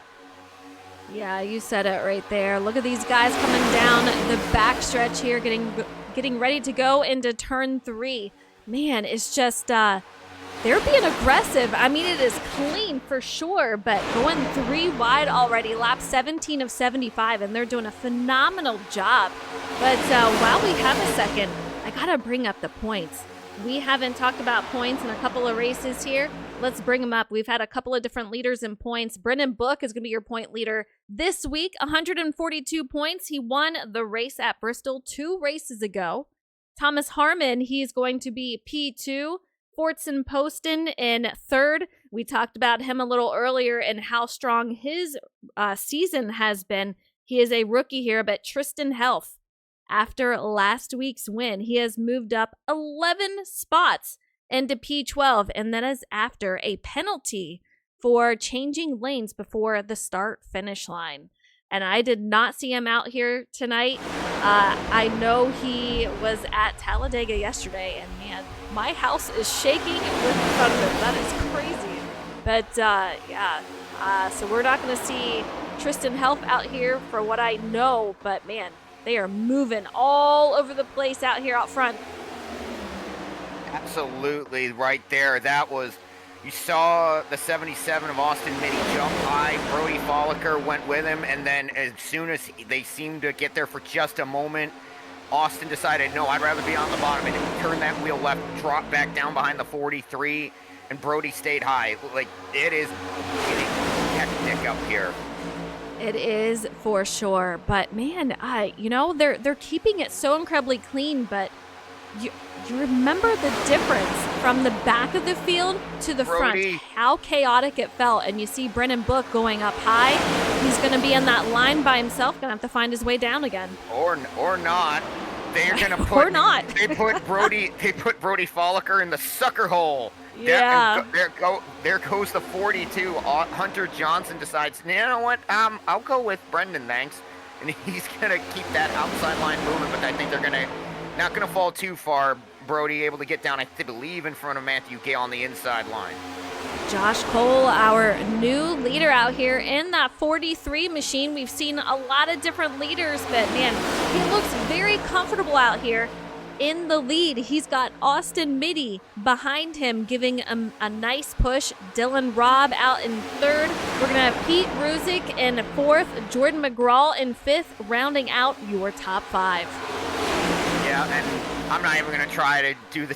Yeah, you said it right there. Look at these guys coming down the backstretch here, getting ready to go into turn 3. Man, it's just they're being aggressive. I mean, it is clean for sure, but going 3 wide already, lap 17 of 75, and they're doing a phenomenal job. But while we have a second, I gotta bring up the points. We haven't talked about points in a couple of races here. Let's bring them up. We've had a couple of different leaders in points. Brendan Book is going to be your point leader this week, 142 points. He won the race at Bristol 2 races ago. Thomas Harmon, he's going to be P2. Fortson Poston in 3rd. We talked about him a little earlier and how strong his season has been. He is a rookie here, but Tristan Health, after last week's win, he has moved up 11 spots into P12, and that is after a penalty for changing lanes before the start-finish line. And I did not see him out here tonight. I know he was at Talladega yesterday, and man, my house is shaking with fun of it. That is crazy. But so we're not going to see Tristan Health out here for what I know, but man, they are moving all over the place out here out front. Absolutely, right there. That was, you saw the 77 of Austin Mitty jump high. Brody Folliker went with him, and then as soon as they seemed to get there for just a moment, Austin decided, no, I'd rather be on the bottom, and he turned that wheel left, dropped back down behind the 43, and Brody stayed high. Like, it is getting hectic up here. It is for sure, but man, they're keeping it so incredibly clean, but you remember the difference from the back of the field to the Brody. front, how chaotic it felt. And you see Brennan Book going up high. He's going to be in that line by himself, going to have to find his way down again. Or not. They're going to put or not. They put Brody Folliker in the sucker hole. Yeah. There goes the 42. Hunter Johnson decides, you know what? I'll go with Brendan, thanks. And he's going to keep that outside line moving, but I think they're not going to fall too far. Brody able to get down, I believe, in front of Matthew Gale on the inside line. Josh Cole, our new leader out here in that 43 machine. We've seen a lot of different leaders, but man, he looks very comfortable out here in the lead. He's got Austin Mitty behind him, giving a nice push. Dylan Robb out in 3rd. We're going to have Pete Ruzick in 4th, Jordan McGraw in 5th, rounding out your top 5. Yeah, and I'm not even going to try to do the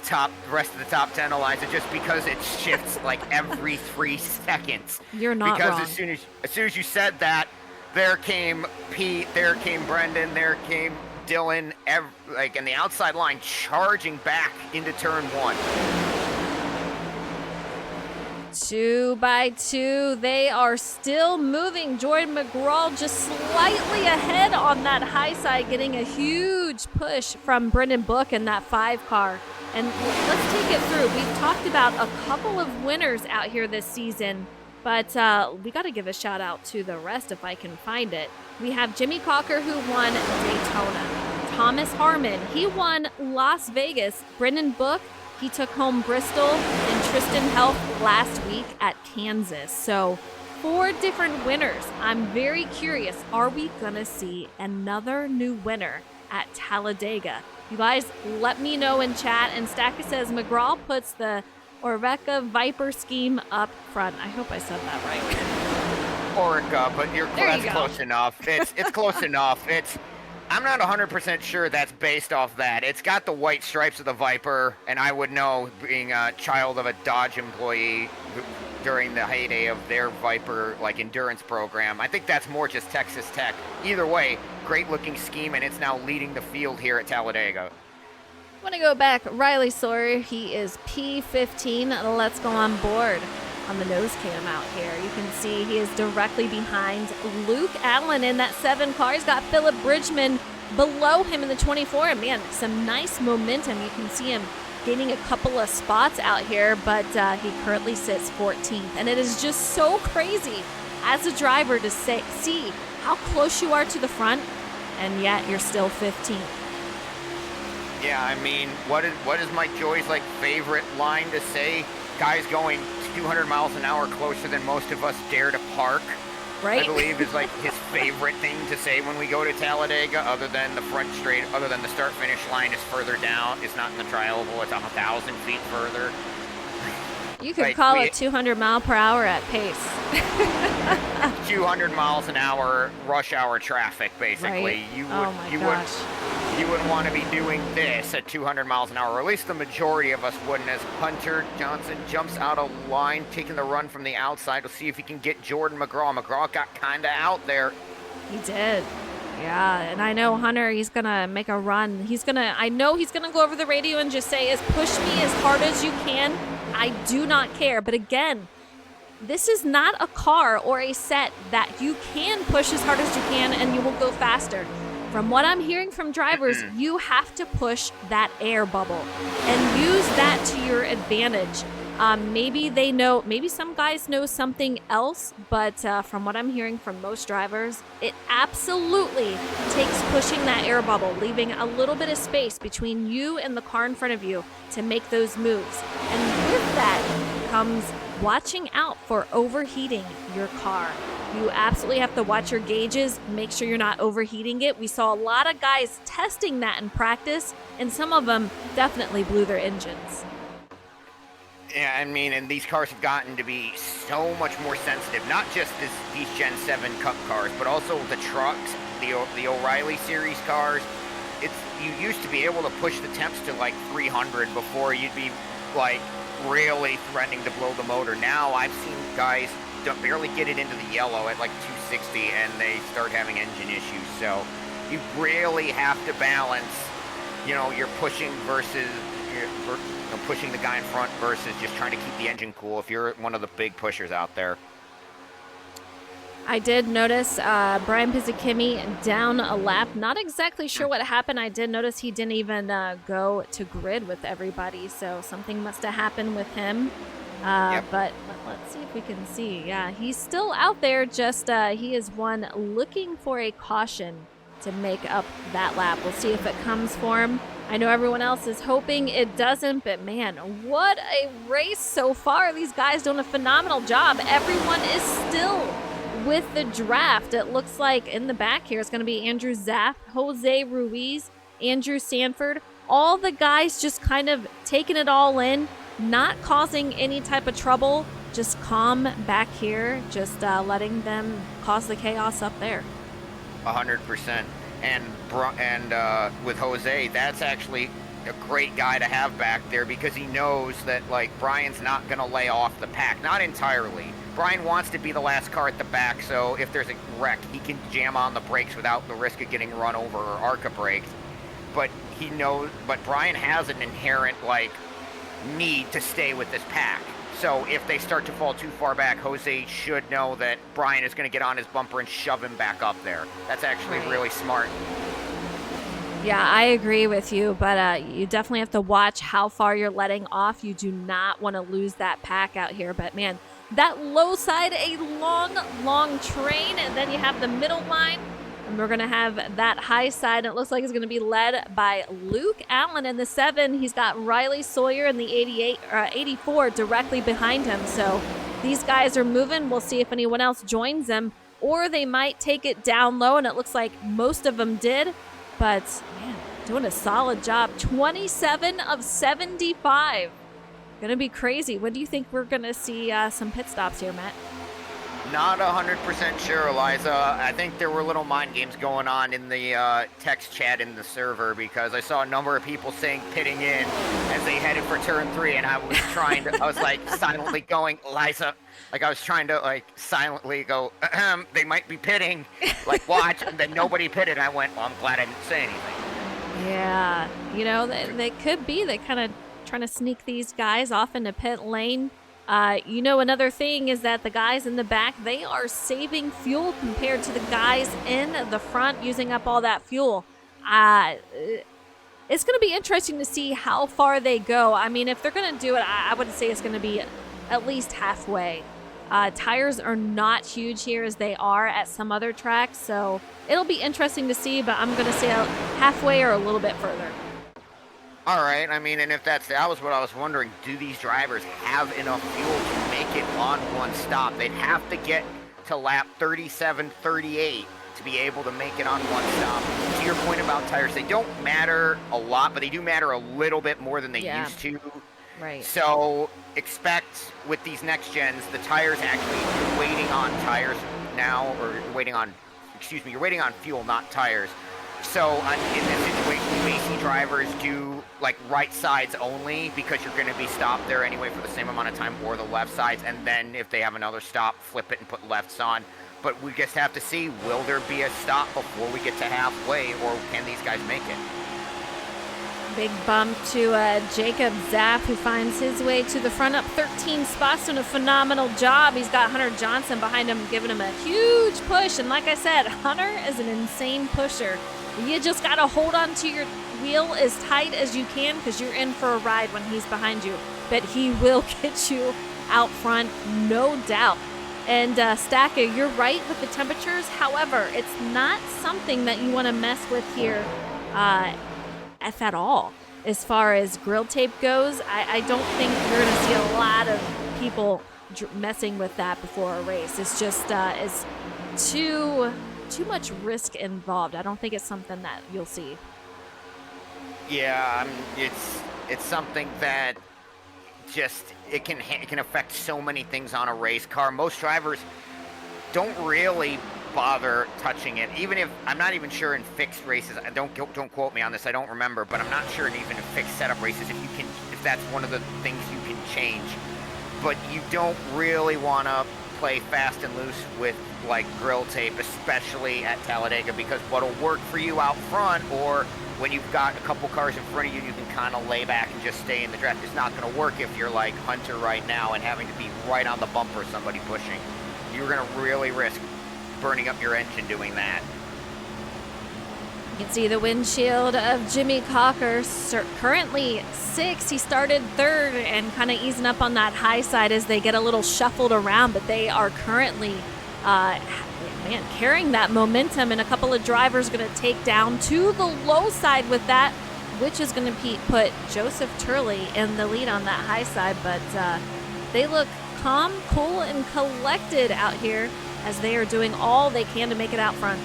rest of the top 10, Eliza, just because it shifts like every 3 seconds. You're not because wrong. as soon as you said that, there came Pete, there came Brendan, there came Dylan, and the outside line charging back into turn 1. 2 by 2, they are still moving. Jordan McGraw just slightly ahead on that high side, getting a huge push from Brendan Book in that 5 car. And let's take it through. We've talked about a couple of winners out here this season, but we got to give a shout out to the rest if I can find it. We have Jimmy Cocker, who won Daytona. Thomas Harmon, he won Las Vegas. Brendan Book, he took home Bristol, and Tristan Health last week at Kansas. So 4 different winners. I'm very curious, are we going to see another new winner at Talladega? You guys, let me know in chat. And Stacka says McGraw puts the Oreca Viper scheme up front. I hope I said that right. Oreca, but that's close enough. It's close enough. I'm not 100% sure that's based off that. It's got the white stripes of the Viper, and I would know, being a child of a Dodge employee during the heyday of their Viper endurance program. I think that's more just Texas Tech. Either way, great looking scheme, and it's now leading the field here at Talladega. I want to go back. Riley Sawyer, he is P15. Let's go on board. On the nose cam out here, you can see he is directly behind Luke Allen in that 7 car. He's got Philip Bridgman below him in the 24. And man, some nice momentum. You can see him gaining a couple of spots out here, but he currently sits 14th. And it is just so crazy as a driver to see how close you are to the front, and yet you're still 15th. Yeah, I mean, what is Mike Joy's like favorite line to say? Guys going 200 miles an hour closer than most of us dare to park. Right? I believe is like his favorite thing to say when we go to Talladega, other than the front straight, other than the start-finish line is further down. It's not in the tri-oval. It's 1,000 feet further. You could Like, call it 200 mile per hour at pace. 200 miles an hour rush hour traffic, basically. Right? You would, Oh my you gosh. you wouldn't want to be doing this at 200 miles an hour, or at least the majority of us wouldn't, as Hunter Johnson jumps out of line, taking the run from the outside. We'll see if he can get Jordan McGraw. McGraw got kind of out there. He did. Yeah, and I know Hunter, he's going to make a run. I know he's going to go over the radio and just say, push me as hard as you can. I do not care. But again, this is not a car or a set that you can push as hard as you can and you will go faster. From what I'm hearing from drivers, you have to push that air bubble and use that to your advantage. Maybe some guys know something else, but from what I'm hearing from most drivers, it absolutely takes pushing that air bubble, leaving a little bit of space between you and the car in front of you to make those moves. And with that comes watching out for overheating your car. You absolutely have to watch your gauges, make sure you're not overheating it. We saw a lot of guys testing that in practice, and some of them definitely blew their engines. Yeah, I mean, and these cars have gotten to be so much more sensitive, not just these Gen 7 Cup cars, but also the trucks, the O'Reilly Series cars. You used to be able to push the temps to like 300 before you'd be like really threatening to blow the motor. Now I've seen guys barely get it into the yellow at like 260 and they start having engine issues. So you really have to balance, you're pushing versus pushing the guy in front versus just trying to keep the engine cool if you're one of the big pushers out there. I did notice Brian Pizzakimi down a lap. Not exactly sure what happened. I did notice he didn't even go to grid with everybody, so something must have happened with him. Yep. But let's see if we can see. Yeah, he's still out there, just he is one looking for a caution to make up that lap. We'll see if it comes for him. I know everyone else is hoping it doesn't, but man, what a race so far. These guys doing a phenomenal job. Everyone is still with the draft. It looks like in the back here it's going to be Andrew Zaff, Jose Ruiz, Andrew Sanford. All the guys just kind of taking it all in, not causing any type of trouble, just calm back here, just letting them cause the chaos up there. 100%. And with Jose, that's actually a great guy to have back there because he knows that, like, Brian's not going to lay off the pack. Not entirely. Brian wants to be the last car at the back, so if there's a wreck, he can jam on the brakes without the risk of getting run over or ARCA braked. But Brian has an inherent, like, need to stay with this pack. So if they start to fall too far back, Jose should know that Brian is going to get on his bumper and shove him back up there. That's actually really smart. Yeah, I agree with you, but you definitely have to watch how far you're letting off. You do not want to lose that pack out here. But man, that low side, a long train, and then you have the middle line. And we're going to have that high side. It looks like it's going to be led by Luke Allen in the 7. He's got Riley Sawyer in the 84 directly behind him. So these guys are moving. We'll see if anyone else joins them, or they might take it down low, and it looks like most of them did. But, man, doing a solid job. 27 of 75. Going to be crazy. When do you think we're going to see some pit stops here, Matt? Not 100% sure, Eliza. I think there were little mind games going on in the text chat in the server because I saw a number of people saying pitting in as they headed for turn 3, and I was like silently going, Eliza, like I was trying to like silently go, they might be pitting, like watch, and then nobody pitted. I went, well, I'm glad I didn't say anything. Yeah, they could be. They kind of trying to sneak these guys off into pit lane. Another thing is that the guys in the back, they are saving fuel compared to the guys in the front using up all that fuel. It's going to be interesting to see how far they go. I mean, if they're going to do it, I would say it's going to be at least halfway. Tires are not huge here as they are at some other tracks, so it'll be interesting to see, but I'm going to say halfway or a little bit further. All right, I mean, and if that was what I was wondering, do these drivers have enough fuel to make it on one stop? They'd have to get to lap 37, 38 to be able to make it on one stop. To your point about tires, they don't matter a lot, but they do matter a little bit more than they used to. Right. So expect with these next gens, the tires actually, you're waiting on tires now, or you're waiting on fuel, not tires. So in this situation, you may see drivers do like right sides only because you're going to be stopped there anyway for the same amount of time, or the left sides, and then if they have another stop, flip it and put lefts on. But we just have to see, will there be a stop before we get to halfway, or can these guys make it? Big bump to Jacob Zapp, who finds his way to the front, up 13 spots, doing a phenomenal job. He's got Hunter Johnson behind him, giving him a huge push. And like I said, Hunter is an insane pusher. You just got to hold on to your wheel as tight as you can, because you're in for a ride when he's behind you. But he will get you out front, no doubt. And Stacka, you're right with the temperatures. However, it's not something that you want to mess with here if at all. As far as grill tape goes, I don't think you're going to see a lot of people messing with that before a race. It's just it's too much risk involved. I don't think it's something that you'll see. Yeah, it's something that just it can affect so many things on a race car. Most drivers don't really bother touching it, even if I'm not even sure in fixed races. Don't quote me on this. I don't remember, but I'm not sure in even in fixed setup races if that's one of the things you can change. But you don't really want to play fast and loose with like grill tape, especially at Talladega, because what'll work for you out front, or when you've got a couple cars in front of you, you can kind of lay back and just stay in the draft. It's not going to work if you're like Hunter right now and having to be right on the bumper of somebody pushing. You're going to really risk burning up your engine doing that. You can see the windshield of Jimmy Cocker, currently 6th. He started 3rd and kind of easing up on that high side as they get a little shuffled around, but they are currently carrying that momentum, and a couple of drivers going to take down to the low side with that, which is going to put Joseph Turley in the lead on that high side. But they look calm, cool, and collected out here as they are doing all they can to make it out front.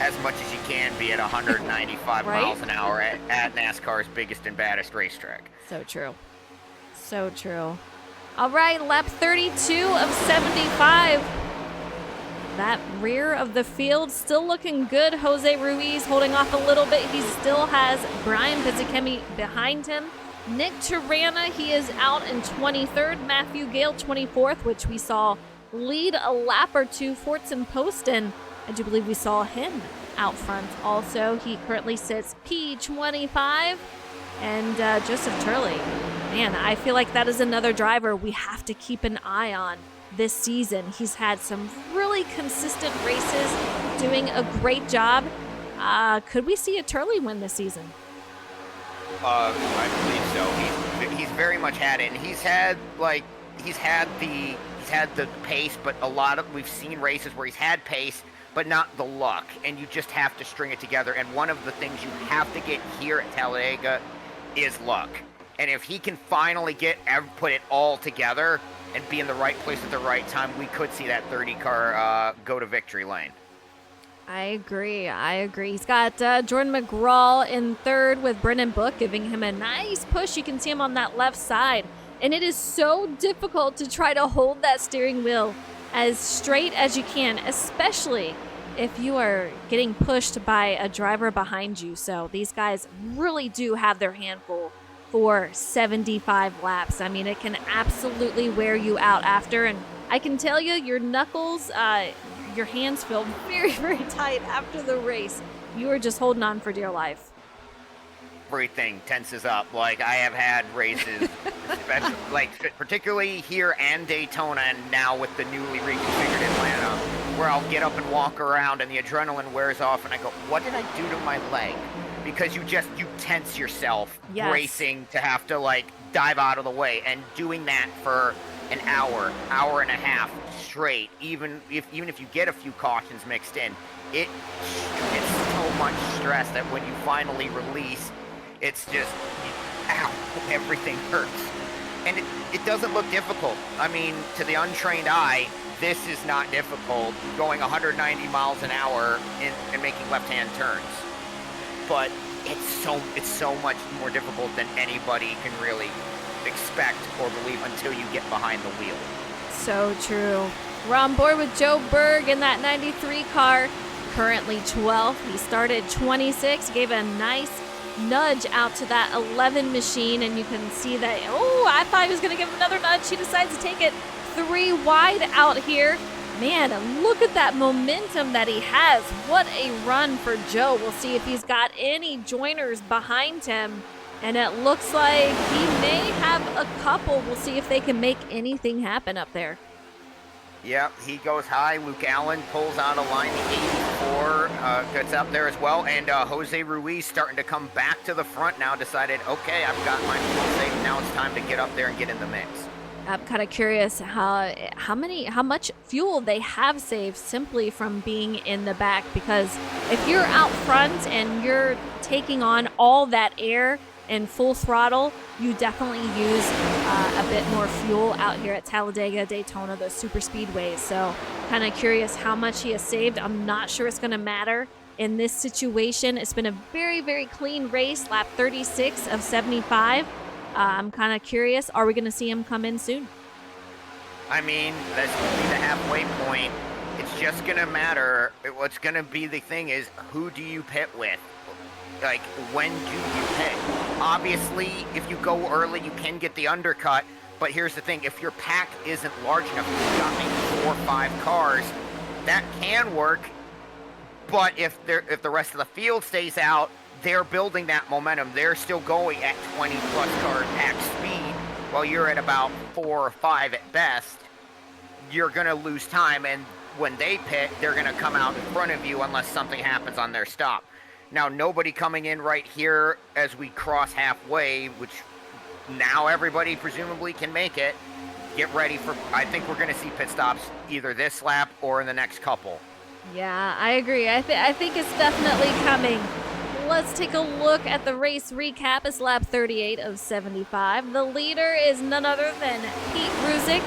As much as you can be at 195 right? miles an hour at NASCAR's biggest and baddest racetrack. So true. So true. All right, lap 32 of 75. That rear of the field still looking good. Jose Ruiz holding off a little bit. He still has Brian Pizzicemi behind him. Nick Tirana, he is out in 23rd. Matthew Gale, 24th, which we saw lead a lap or two. Fortson Poston, I do believe we saw him out front also. He currently sits P25. And Joseph Turley, man, I feel like that is another driver we have to keep an eye on this season. He's had some really consistent races, doing a great job. Could we see a Turley win this season? I believe so. He's very much had it, and he's had the pace, but we've seen races where he's had pace, but not the luck, and you just have to string it together. And one of the things you have to get here at Talladega is luck. And if he can finally put it all together and be in the right place at the right time, we could see that 30 car go to victory lane. I agree. He's got Jordan McGraw in 3rd with Brennan Book giving him a nice push. You can see him on that left side. And it is so difficult to try to hold that steering wheel as straight as you can, especially if you are getting pushed by a driver behind you. So these guys really do have their handful for 75 laps. I mean, it can absolutely wear you out after. And I can tell you, your knuckles, your hands feel very, very tight after the race. You are just holding on for dear life. Everything tenses up. Like, I have had races, especially, like, particularly here and Daytona, and now with the newly reconfigured Atlanta, where I'll get up and walk around and the adrenaline wears off and I go, what did I do to my leg? Because you tense yourself racing to have to, like, dive out of the way, and doing that for an hour and a half straight, even if you get a few cautions mixed in, it's so much stress that when you finally release, it's just, ow, everything hurts. And it doesn't look difficult. I mean, to the untrained eye, this is not difficult, going 190 miles an hour and making left-hand turns. But it's so much more difficult than anybody can really expect or believe until you get behind the wheel. So true. We're on board with Joe Berg in that 93 car, currently 12th. He started 26, gave a nice nudge out to that 11 machine, and you can see that, oh, I thought he was going to give him another nudge. He decides to take it 3 wide out here. Man, look at that momentum that he has. What a run for Joe. We'll see if he's got any joiners behind him. And it looks like he may have a couple. We'll see if they can make anything happen up there. Yep, he goes high. Luke Allen pulls out a line. The 84 gets up there as well. And Jose Ruiz starting to come back to the front now. Decided, okay, I've got my fuel safe. Now it's time to get up there and get in the mix. I'm kind of curious how much fuel they have saved simply from being in the back, because if you're out front and you're taking on all that air in full throttle, you definitely use a bit more fuel out here at Talladega, Daytona, those super speedways. So kind of curious how much he has saved. I'm not sure it's going to matter in this situation. It's been a very, very clean race, lap 36 of 75. I'm kind of curious, are we going to see him come in soon? I mean, that's going to be the halfway point. It's just going to matter. What's going to be the thing is, who do you pit with? Like, when do you pit? Obviously, if you go early, you can get the undercut. But here's the thing. If your pack isn't large enough, you've got maybe 4 or 5 cars, that can work. But if the rest of the field stays out, they're building that momentum. They're still going at 20-plus car pack speed, while you're at about 4 or 5 at best. You're going to lose time, and when they pit, they're going to come out in front of you unless something happens on their stop. Now, nobody coming in right here as we cross halfway, which now everybody presumably can make it. Get ready for, I think we're going to see pit stops either this lap or in the next couple. Yeah, I agree. I think it's definitely coming. Let's take a look at the race recap. It's lap 38 of 75. The leader is none other than Pete Ruzick.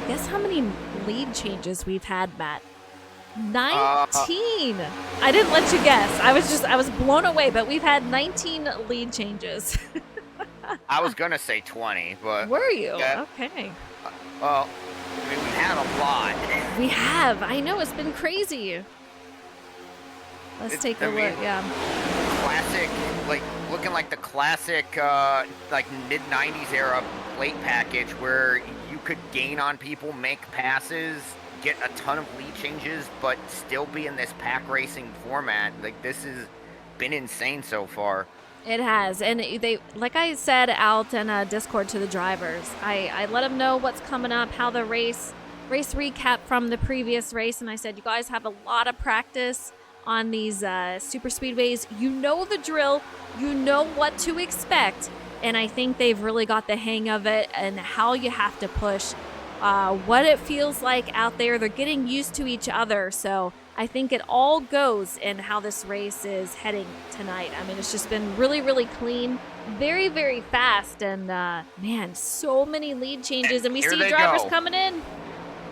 Guess how many lead changes we've had, Matt? 19. I didn't let you guess. I was blown away, but we've had 19 lead changes. I was going to say 20, but... Were you? Yeah. Okay. Well, I mean, we've had a lot. We have. I know. It's been crazy. Let's take a look. Yeah. Classic, like, looking like the classic, like, mid-90s era plate package where you could gain on people, make passes, get a ton of lead changes, but still be in this pack racing format. Like, this has been insane so far. It has, and they, like I said out in Discord to the drivers, I let them know what's coming up, how the race recap from the previous race, and I said, you guys have a lot of practice on these super speedways. You know the drill, you know what to expect, and I think they've really got the hang of it and how you have to push, what it feels like out there. They're getting used to each other, so I think it all goes in how this race is heading tonight. I mean, it's just been really, really clean, very, very fast, and man, so many lead changes, and we see drivers coming in.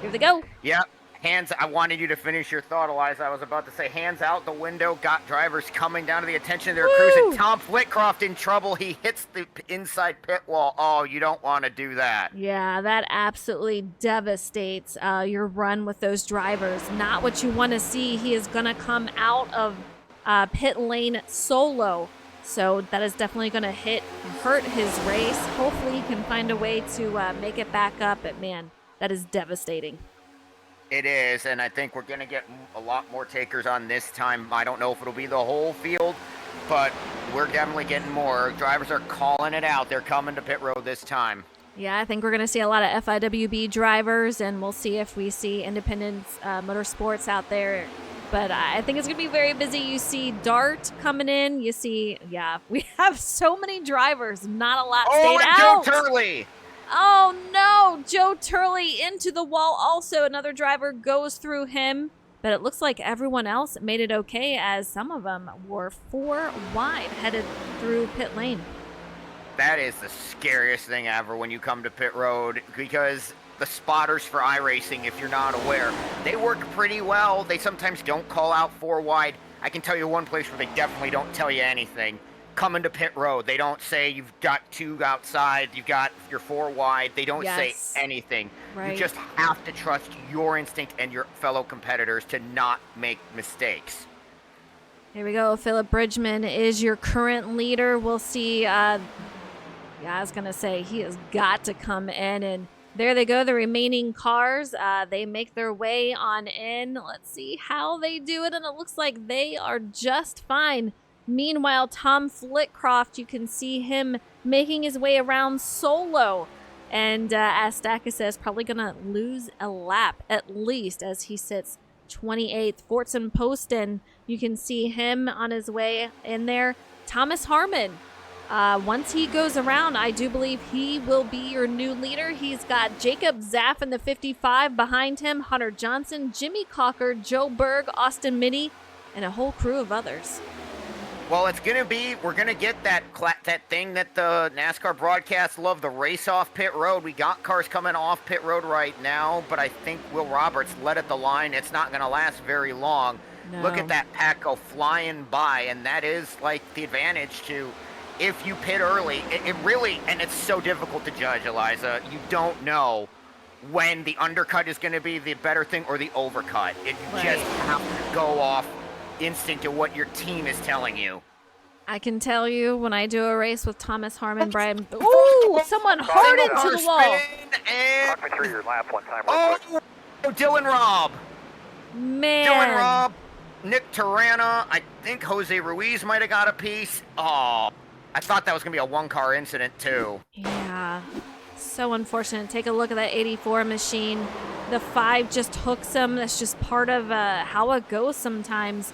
Here they go. Yep. Hands, I wanted you to finish your thought, Eliza. I was about to say, hands out the window, got drivers coming down to the attention of their cruising. Tom Flitcroft in trouble. He hits the inside pit wall. Oh, you don't want to do that. Yeah, that absolutely devastates your run with those drivers. Not what you want to see. He is going to come out of pit lane solo. So that is definitely going to hurt his race. Hopefully he can find a way to make it back up. But man, that is devastating. It is, and I think we're going to get a lot more takers on this time. I don't know if it'll be the whole field, but we're definitely getting more. Drivers are calling it out. They're coming to pit road this time. Yeah, I think we're going to see a lot of FIWB drivers, and we'll see if we see Independence Motorsports out there. But I think it's going to be very busy. You see Dart coming in. You see, yeah, we have so many drivers. Not a lot stayed out. Joe Turley! Oh no, Joe Turley into the wall also. Another driver goes through him, but it looks like everyone else made it okay, as some of them were 4 wide headed through pit lane. That is the scariest thing ever when you come to pit road, because the spotters for iRacing, if you're not aware, they work pretty well. They sometimes don't call out 4 wide. I can tell you one place where they definitely don't tell you anything. Coming to pit road, they don't say you've got 2 outside, you've got your 4 wide. They don't say anything. Right. You just have to trust your instinct and your fellow competitors to not make mistakes. Here we go. Philip Bridgman is your current leader. We'll see. I was going to say he has got to come in, and there they go. The remaining cars, they make their way on in. Let's see how they do it, and it looks like they are just fine. Meanwhile, Tom Flitcroft, you can see him making his way around solo. And as Stacka says, probably going to lose a lap at least as he sits 28th. Fortson Poston, you can see him on his way in there. Thomas Harmon, once he goes around, I do believe he will be your new leader. He's got Jacob Zaff in the 55 behind him, Hunter Johnson, Jimmy Cocker, Joe Berg, Austin Mitty, and a whole crew of others. Well, we're going to get that thing that the NASCAR broadcasts love, the race off pit road. We got cars coming off pit road right now, but I think Will Roberts led at the line. It's not going to last very long. No. Look at that pack go flying by, and that is like the advantage to, if you pit early, it really, and it's so difficult to judge, Eliza. You don't know when the undercut is going to be the better thing or the overcut. You just have to go off instinct of what your team is telling you. I can tell you when I do a race with Thomas Harmon, Brian. Ooh, someone hard into the wall. And Talk me through your lap one time. Dylan Robb. Man. Dylan Robb, Nick Tarana. I think Jose Ruiz might have got a piece. Oh, I thought that was going to be a one-car incident, too. Yeah. So unfortunate. Take a look at that 84 machine. The 5 just hooks him. That's just part of how it goes sometimes.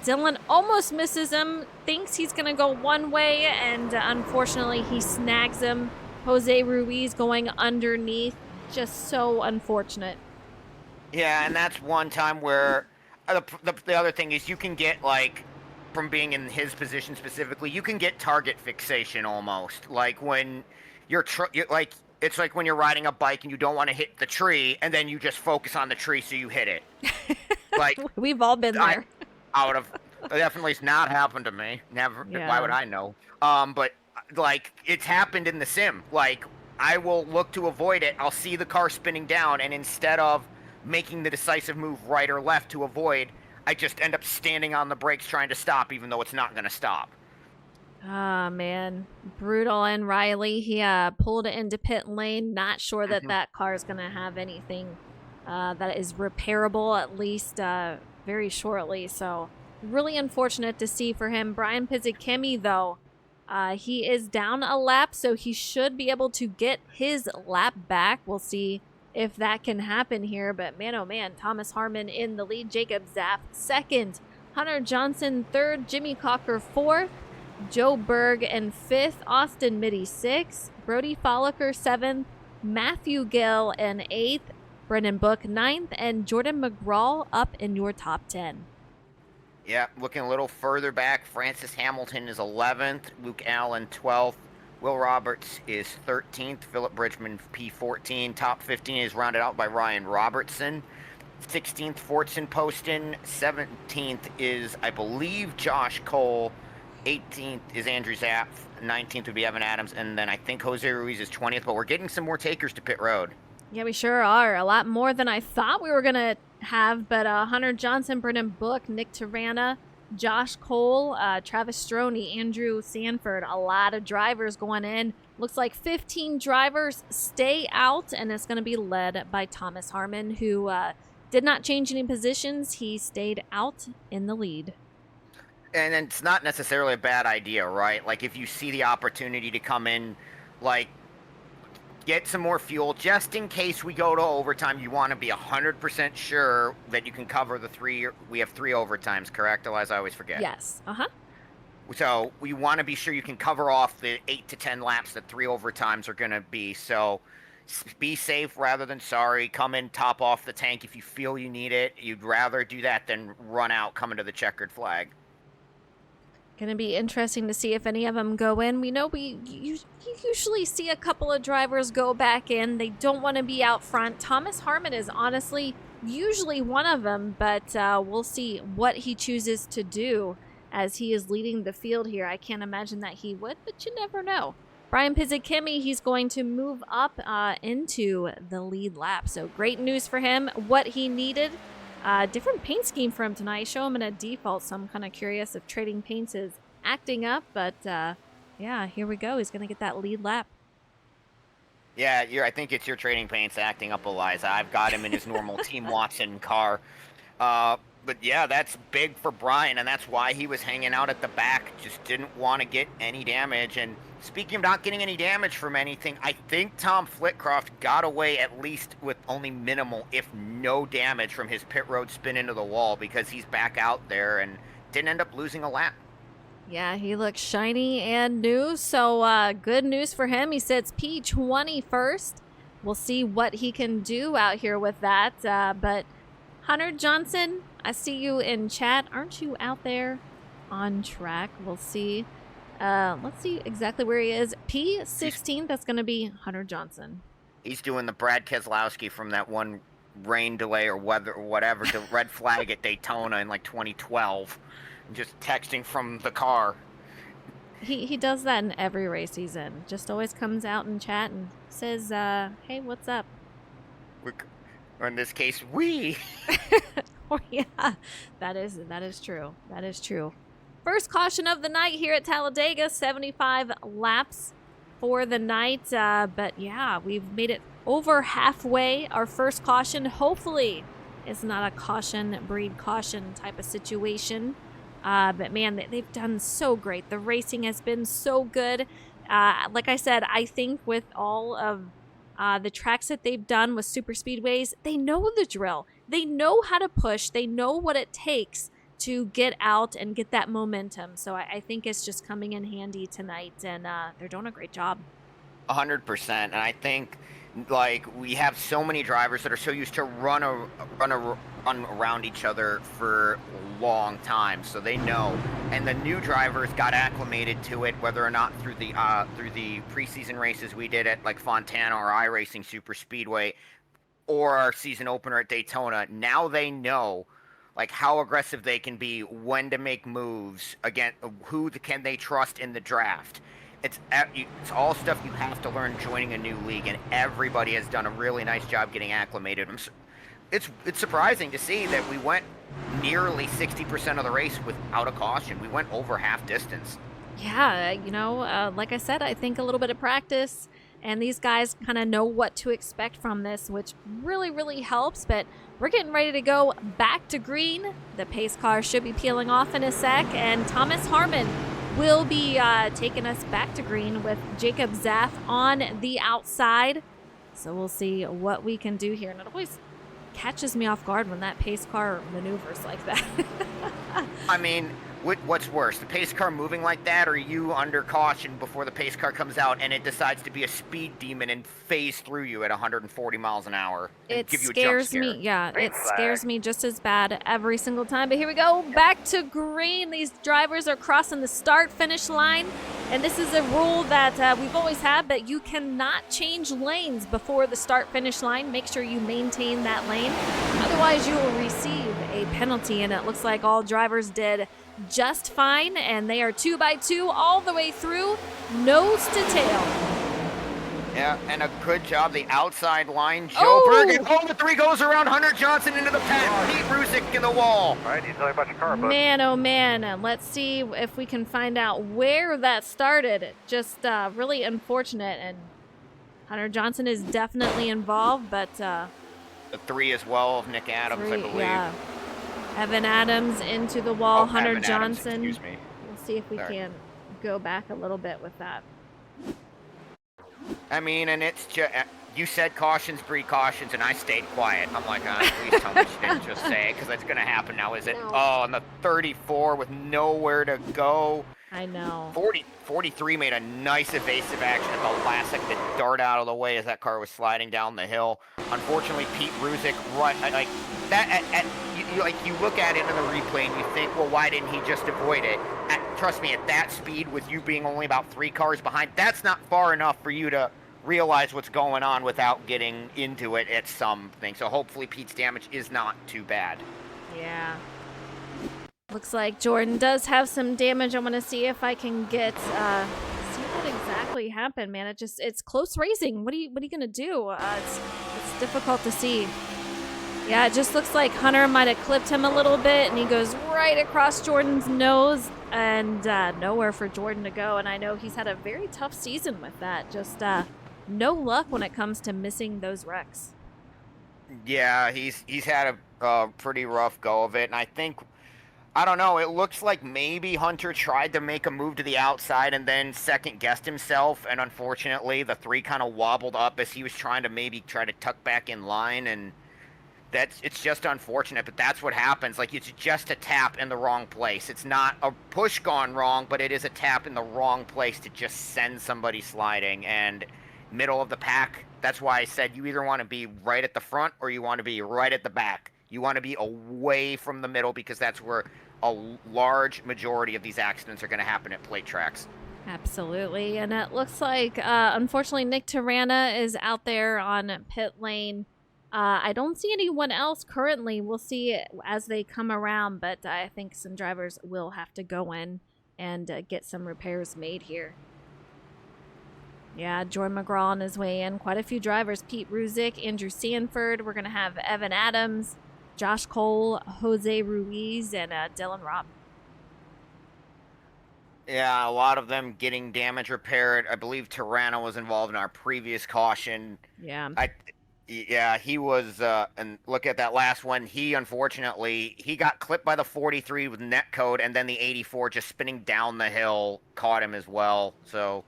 Dylan almost misses him, thinks he's going to go one way, and unfortunately he snags him. Jose Ruiz going underneath. Just so unfortunate. Yeah, and that's one time where the other thing is you can get, like, from being in his position specifically, you can get target fixation almost. Like when it's like when you're riding a bike and you don't want to hit the tree, and then you just focus on the tree so you hit it. Like We've all been there. Definitely it's not happened to me. Never. Yeah. Why would I know? But like it's happened in the sim. Like I will look to avoid it. I'll see the car spinning down, and instead of making the decisive move right or left to avoid, I just end up standing on the brakes trying to stop, even though it's not going to stop. Ah, man. Brutal. And Riley, he pulled it into pit lane. Not sure that that car is going to have anything that is repairable, at least very shortly. So really unfortunate to see for him. Brian Pizzikemi, though, he is down a lap, so he should be able to get his lap back. We'll see if that can happen here. But man, oh man, Thomas Harmon in the lead. Jacob Zaff second. Hunter Johnson third. Jimmy Cocker fourth. Joe Berg in 5th, Austin Mitty 6th, Brody Folliker 7th, Matthew Gill in 8th, Brendan Book 9th, and Jordan McGraw up in your top 10. Yeah, looking a little further back, Francis Hamilton is 11th, Luke Allen 12th, Will Roberts is 13th, Philip Bridgman P14, top 15 is rounded out by Ryan Robertson, 16th Fortson Poston, 17th is, I believe, Josh Cole, 18th is Andrew Zapp, 19th would be Evan Adams, and then I think Jose Ruiz is 20th, but we're getting some more takers to pit road. Yeah, we sure are. A lot more than I thought we were going to have, but Hunter Johnson, Brendan Book, Nick Tarana, Josh Cole, Travis Stroney, Andrew Sanford, a lot of drivers going in. Looks like 15 drivers stay out, and it's going to be led by Thomas Harmon, who did not change any positions. He stayed out in the lead. And it's not necessarily a bad idea, right? Like, if you see the opportunity to come in, like, get some more fuel, just in case we go to overtime, you want to be 100% sure that you can cover the 3. We have 3 overtimes, correct, Eliza? I always forget. Yes. So we want to be sure you can cover off the 8 to 10 laps that 3 overtimes are going to be. So be safe rather than sorry. Come in, top off the tank if you feel you need it. You'd rather do that than run out coming to the checkered flag. Gonna be interesting to see if any of them go in. We know you usually see a couple of drivers go back in. They don't want to be out front. Thomas Harmon is honestly usually one of them, but we'll see what he chooses to do as he is leading the field here. I can't imagine that he would, but you never know. Brian Pizzikimi, he's going to move up into the lead lap. So great news for him. What he needed. Different paint scheme for him tonight. Show him in a default, so I'm kind of curious if trading paints is acting up. But yeah, here we go. He's going to get that lead lap. Yeah, I think it's your trading paints acting up, Eliza. I've got him in his normal Team Watson car. But yeah, that's big for Brian, and that's why he was hanging out at the back. Just didn't want to get any damage. And speaking of not getting any damage from anything, I think Tom Flitcroft got away at least with only minimal, if no damage from his pit road spin into the wall, because he's back out there and didn't end up losing a lap. Yeah, he looks shiny and new, so good news for him. He sits P20 first. We'll see what he can do out here with that. But Hunter Johnson, I see you in chat. Aren't you out there on track? We'll see. Let's see exactly where he is. P16, that's going to be Hunter Johnson. He's doing the Brad Keselowski from that one rain delay or weather or whatever, the red flag at Daytona in like 2012. Just texting from the car. He does that in every race he's in. Just always comes out in chat and says, hey, what's up? Or in this case, we. Oh, yeah, that is true. That is true. First caution of the night here at Talladega, 75 laps for the night. But yeah, we've made it over halfway. Our first caution, hopefully, it's not a caution breed caution type of situation. But man, they've done so great. The racing has been so good. Like I said, I think with all of the tracks that they've done with super speedways, they know the drill. They know how to push. They know what it takes to get out and get that momentum. So I think it's just coming in handy tonight, and they're doing a great job. 100%. And I think, like, we have so many drivers that are so used to run around each other for a long time, so they know. And the new drivers got acclimated to it, whether or not through the preseason races we did at like Fontana or iRacing Super Speedway, or our season opener at Daytona. Now they know like how aggressive they can be, when to make moves, again, who can they trust in the draft. It's all stuff you have to learn joining a new league, and everybody has done a really nice job getting acclimated. It's surprising to see that we went nearly 60% of the race without a caution. We went over half distance. Yeah, like I said, I think a little bit of practice, and these guys kind of know what to expect from this, which really, really helps. But we're getting ready to go back to green. The pace car should be peeling off in a sec, and Thomas Harmon will be taking us back to green with Jacob Zaff on the outside. So we'll see what we can do here. And it always catches me off guard when that pace car maneuvers like that. I mean, what's worse, the pace car moving like that, or you under caution before the pace car comes out and it decides to be a speed demon and phase through you at 140 miles an hour and give you a jump scare? Me. Yeah, it scares me just as bad every single time. But here we go, back to green. These drivers are crossing the start-finish line, and this is a rule that we've always had, but you cannot change lanes before the start-finish line. Make sure you maintain that lane. Otherwise, you will receive a penalty, and it looks like all drivers did just fine, and they are 2x2 all the way through, nose to tail. Yeah, and a good job, the outside line. Joe Bergen, the three goes around Hunter Johnson into the pack. Pete Rusick in the wall. All right, he's only a bunch of car, but man, oh man, let's see if we can find out where that started. Just really unfortunate, and Hunter Johnson is definitely involved, but the three as well of Nick Adams, I believe. Yeah. Evan Adams into the wall, Hunter Evan Johnson. Adams, excuse me. We'll see if we can go back a little bit with that. I mean, and it's just, you said cautions breed cautions, and I stayed quiet. I'm like, please tell me she didn't just say it, because that's going to happen now, is it? No. Oh, and the 34 with nowhere to go. I know. 43 made a nice evasive action at the last second to dart out of the way as that car was sliding down the hill. Unfortunately, Pete Rusick, right, like that. you look at it in the replay and you think, well, why didn't he just avoid it? Trust me, at that speed, with you being only about 3 cars behind, that's not far enough for you to realize what's going on without getting into it at something. So hopefully Pete's damage is not too bad. Yeah. Looks like Jordan does have some damage. I want to see if I can get see what exactly happened, man. It's close racing. What are you gonna do? It's difficult to see. Yeah, it just looks like Hunter might have clipped him a little bit, and he goes right across Jordan's nose, and nowhere for Jordan to go. And I know he's had a very tough season with that. Just no luck when it comes to missing those wrecks. Yeah, he's had a pretty rough go of it, and I don't know, it looks like maybe Hunter tried to make a move to the outside and then second-guessed himself, and unfortunately the 3 kind of wobbled up as he was trying to tuck back in line, and it's just unfortunate, but that's what happens. Like, it's just a tap in the wrong place. It's not a push gone wrong, but it is a tap in the wrong place to just send somebody sliding, and middle of the pack, that's why I said you either want to be right at the front or you want to be right at the back. You want to be away from the middle because that's where a large majority of these accidents are going to happen at plate tracks. Absolutely. And it looks like, unfortunately, Nick Tirana is out there on pit lane. I don't see anyone else currently. We'll see as they come around, but I think some drivers will have to go in and get some repairs made here. Yeah, Jordan McGraw on his way in. Quite a few drivers. Pete Ruzick, Andrew Sanford. We're going to have Evan Adams, Josh Cole, Jose Ruiz, and Dylan Robb. Yeah, a lot of them getting damage repaired. I believe Tirana was involved in our previous caution. Yeah. Yeah, he was, and look at that last one. He, unfortunately, he got clipped by the 43 with net code, and then the 84 just spinning down the hill caught him as well. So,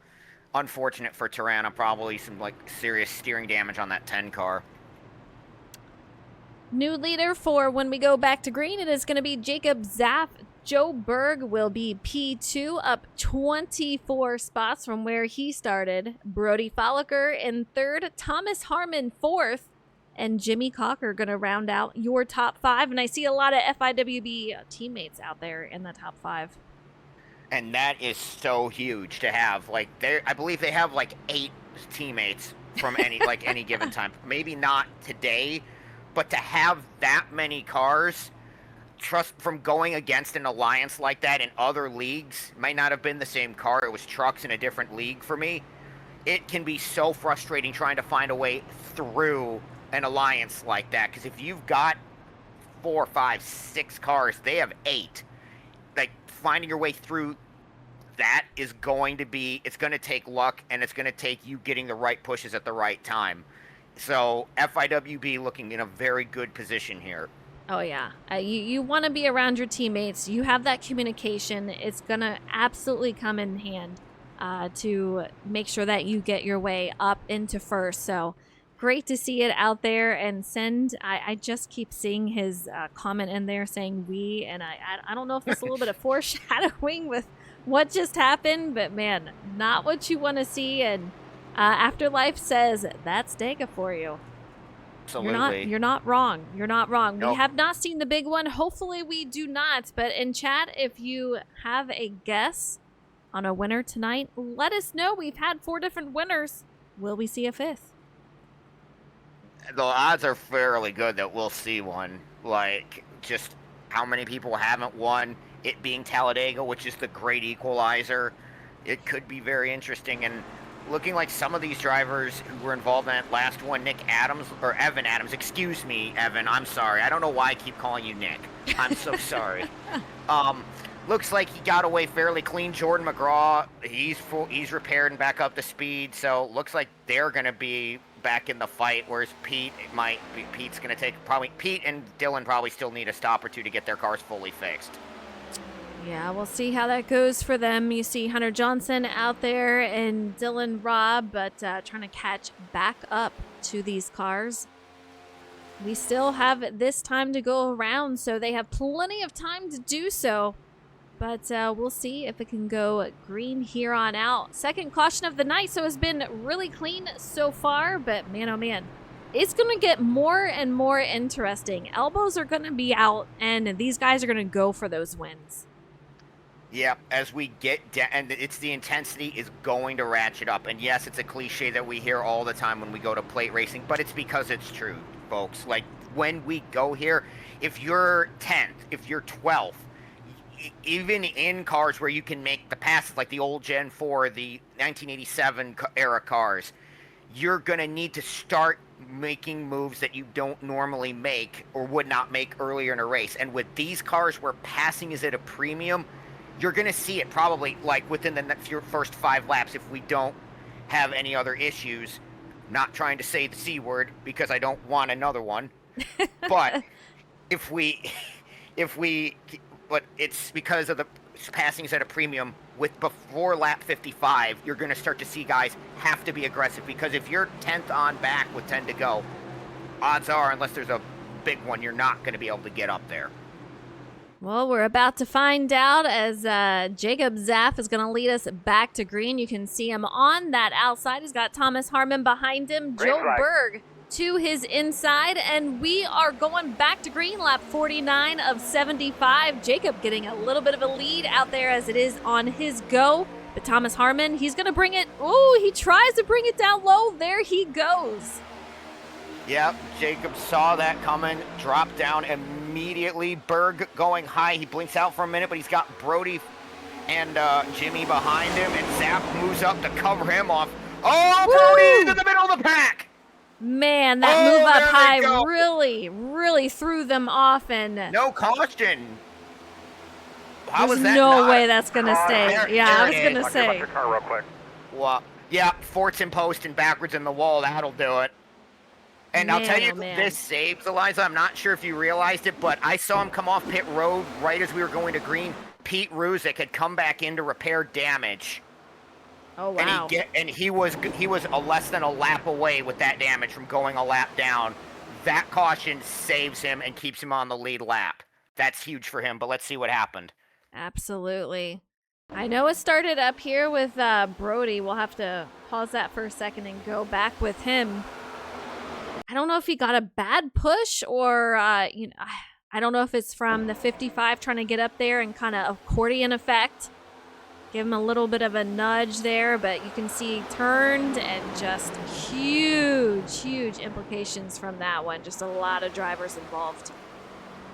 unfortunate for Tirana. Probably some, serious steering damage on that 10 car. New leader for when we go back to green, it is going to be Jacob Zaff. Joe Berg will be P2, up 24 spots from where he started. Brody Folliker in 3rd, Thomas Harmon 4th, and Jimmy Cocker going to round out your top 5. And I see a lot of FIWB teammates out there in the top 5. And that is so huge to have. I believe they have 8 teammates from any given time. Maybe not today, but to have that many cars, trust from going against an alliance like that in other leagues, might not have been the same car. It was trucks in a different league for me. It can be so frustrating trying to find a way through an alliance like that. Because if you've got 4, 5, 6 cars, they have 8. Finding your way through that is going to take luck, and it's going to take you getting the right pushes at the right time. So FIWB looking in a very good position here. Oh, yeah. You want to be around your teammates. You have that communication. It's going to absolutely come in hand to make sure that you get your way up into first. So great to see it out there. And I just keep seeing his comment in there saying we. And I don't know if it's a little bit of foreshadowing with what just happened. But, man, not what you want to see. And Afterlife says that's Dega for you. Absolutely. You're not wrong. You're not wrong. Nope. We have not seen the big one. Hopefully we do not. But in chat, if you have a guess on a winner tonight, let us know. We've had 4 different winners. Will we see a 5th? The odds are fairly good that we'll see one. Just how many people haven't won, it being Talladega, which is the great equalizer. It could be very interesting. And looking like some of these drivers who were involved in that last one, Evan Adams, excuse me, Evan, I'm sorry. I don't know why I keep calling you Nick. I'm so sorry. Looks like he got away fairly clean. Jordan McGraw, he's repaired and back up to speed, so looks like they're going to be back in the fight, whereas Pete and Dylan probably still need a stop or two to get their cars fully fixed. Yeah, we'll see how that goes for them. You see Hunter Johnson out there and Dylan Robb, but trying to catch back up to these cars. We still have this time to go around, so they have plenty of time to do so. But we'll see if it can go green here on out. Second caution of the night, so it's been really clean so far. But man, oh man, it's going to get more and more interesting. Elbows are going to be out, and these guys are going to go for those wins. Yeah, as we get down, and it's the intensity is going to ratchet up. And yes, it's a cliche that we hear all the time when we go to plate racing, but it's because it's true, folks. Like, when we go here, if you're 10th, if you're 12th, even in cars where you can make the passes, like the old Gen 4, the 1987 era cars, you're going to need to start making moves that you don't normally make or would not make earlier in a race. And with these cars where passing is at a premium, you're going to see it probably like within the first 5 laps if we don't have any other issues. Not trying to say the C word because I don't want another one. But but it's because of the passings at a premium. With before lap 55, you're going to start to see guys have to be aggressive, because if you're 10th on back with 10 to go, odds are, unless there's a big one, you're not going to be able to get up there. Well, we're about to find out as Jacob Zaff is going to lead us back to green. You can see him on that outside. He's got Thomas Harmon behind him, Joe Berg to his inside, and we are going back to green, lap 49 of 75. Jacob getting a little bit of a lead out there as it is on his go, but Thomas Harmon, he's going to bring it. Oh, he tries to bring it down low. There he goes. Yep, Jacob saw that coming, dropped down immediately. Berg going high. He blinks out for a minute, but he's got Brody and Jimmy behind him, and Zapp moves up to cover him off. Oh, Brody into the middle of the pack! Man, that move up high really threw them off, and no caution. There's no way that's gonna stay. I was gonna say. Your car real quick. Well, yeah, forts and post and backwards in the wall, that'll do it. And I'll tell you, this saves Eliza. I'm not sure if you realized it, but I saw him come off pit road right as we were going to green. Pete Ruzick had come back in to repair damage. Oh, wow. And he was less than a lap away with that damage from going a lap down. That caution saves him and keeps him on the lead lap. That's huge for him, but let's see what happened. Absolutely. I know it started up here with Brody. We'll have to pause that for a second and go back with him. I don't know if he got a bad push or, I don't know if it's from the 55 trying to get up there and kind of accordion effect. Give him a little bit of a nudge there, but you can see he turned, and just huge implications from that one. Just a lot of drivers involved.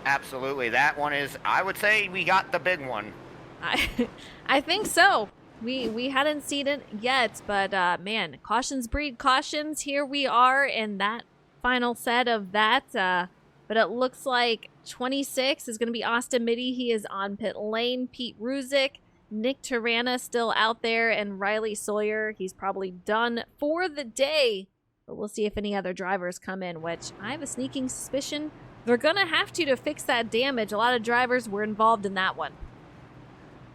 Absolutely. That one is, I would say we got the big one. I think so. We hadn't seen it yet, but man, cautions breed cautions. Here we are in that final set of that. But it looks like 26 is going to be Austin Mitty. He is on pit lane. Pete Ruzick, Nick Tarana still out there, and Riley Sawyer. He's probably done for the day, but we'll see if any other drivers come in, which I have a sneaking suspicion they're going to have to fix that damage. A lot of drivers were involved in that one.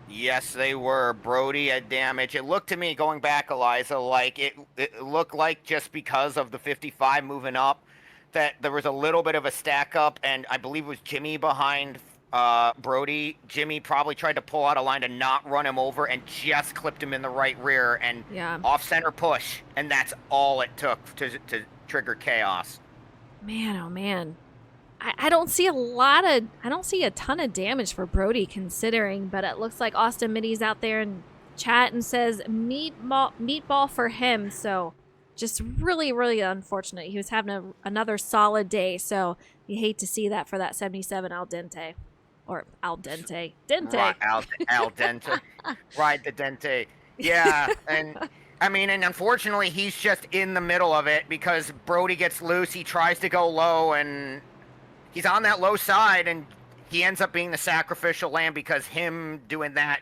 Yes, they were. Brody had damage. It looked to me, going back, Eliza, like it looked like just because of the 55 moving up, that there was a little bit of a stack up, and I believe it was Jimmy behind Brody. Jimmy probably tried to pull out a line to not run him over and just clipped him in the right rear and off-center push, and that's all it took to trigger chaos. Man, oh man. I don't see a ton of damage for Brody considering, but it looks like Austin Mitty's out there in chat and says meatball for him. So just really unfortunate. He was having another solid day, so you hate to see that for that 77 al dente. Or al dente. Dente. Right, al dente. Ride the dente. Yeah, and I mean, and unfortunately, he's just in the middle of it because Brody gets loose. He tries to go low, and he's on that low side, and he ends up being the sacrificial lamb because him doing that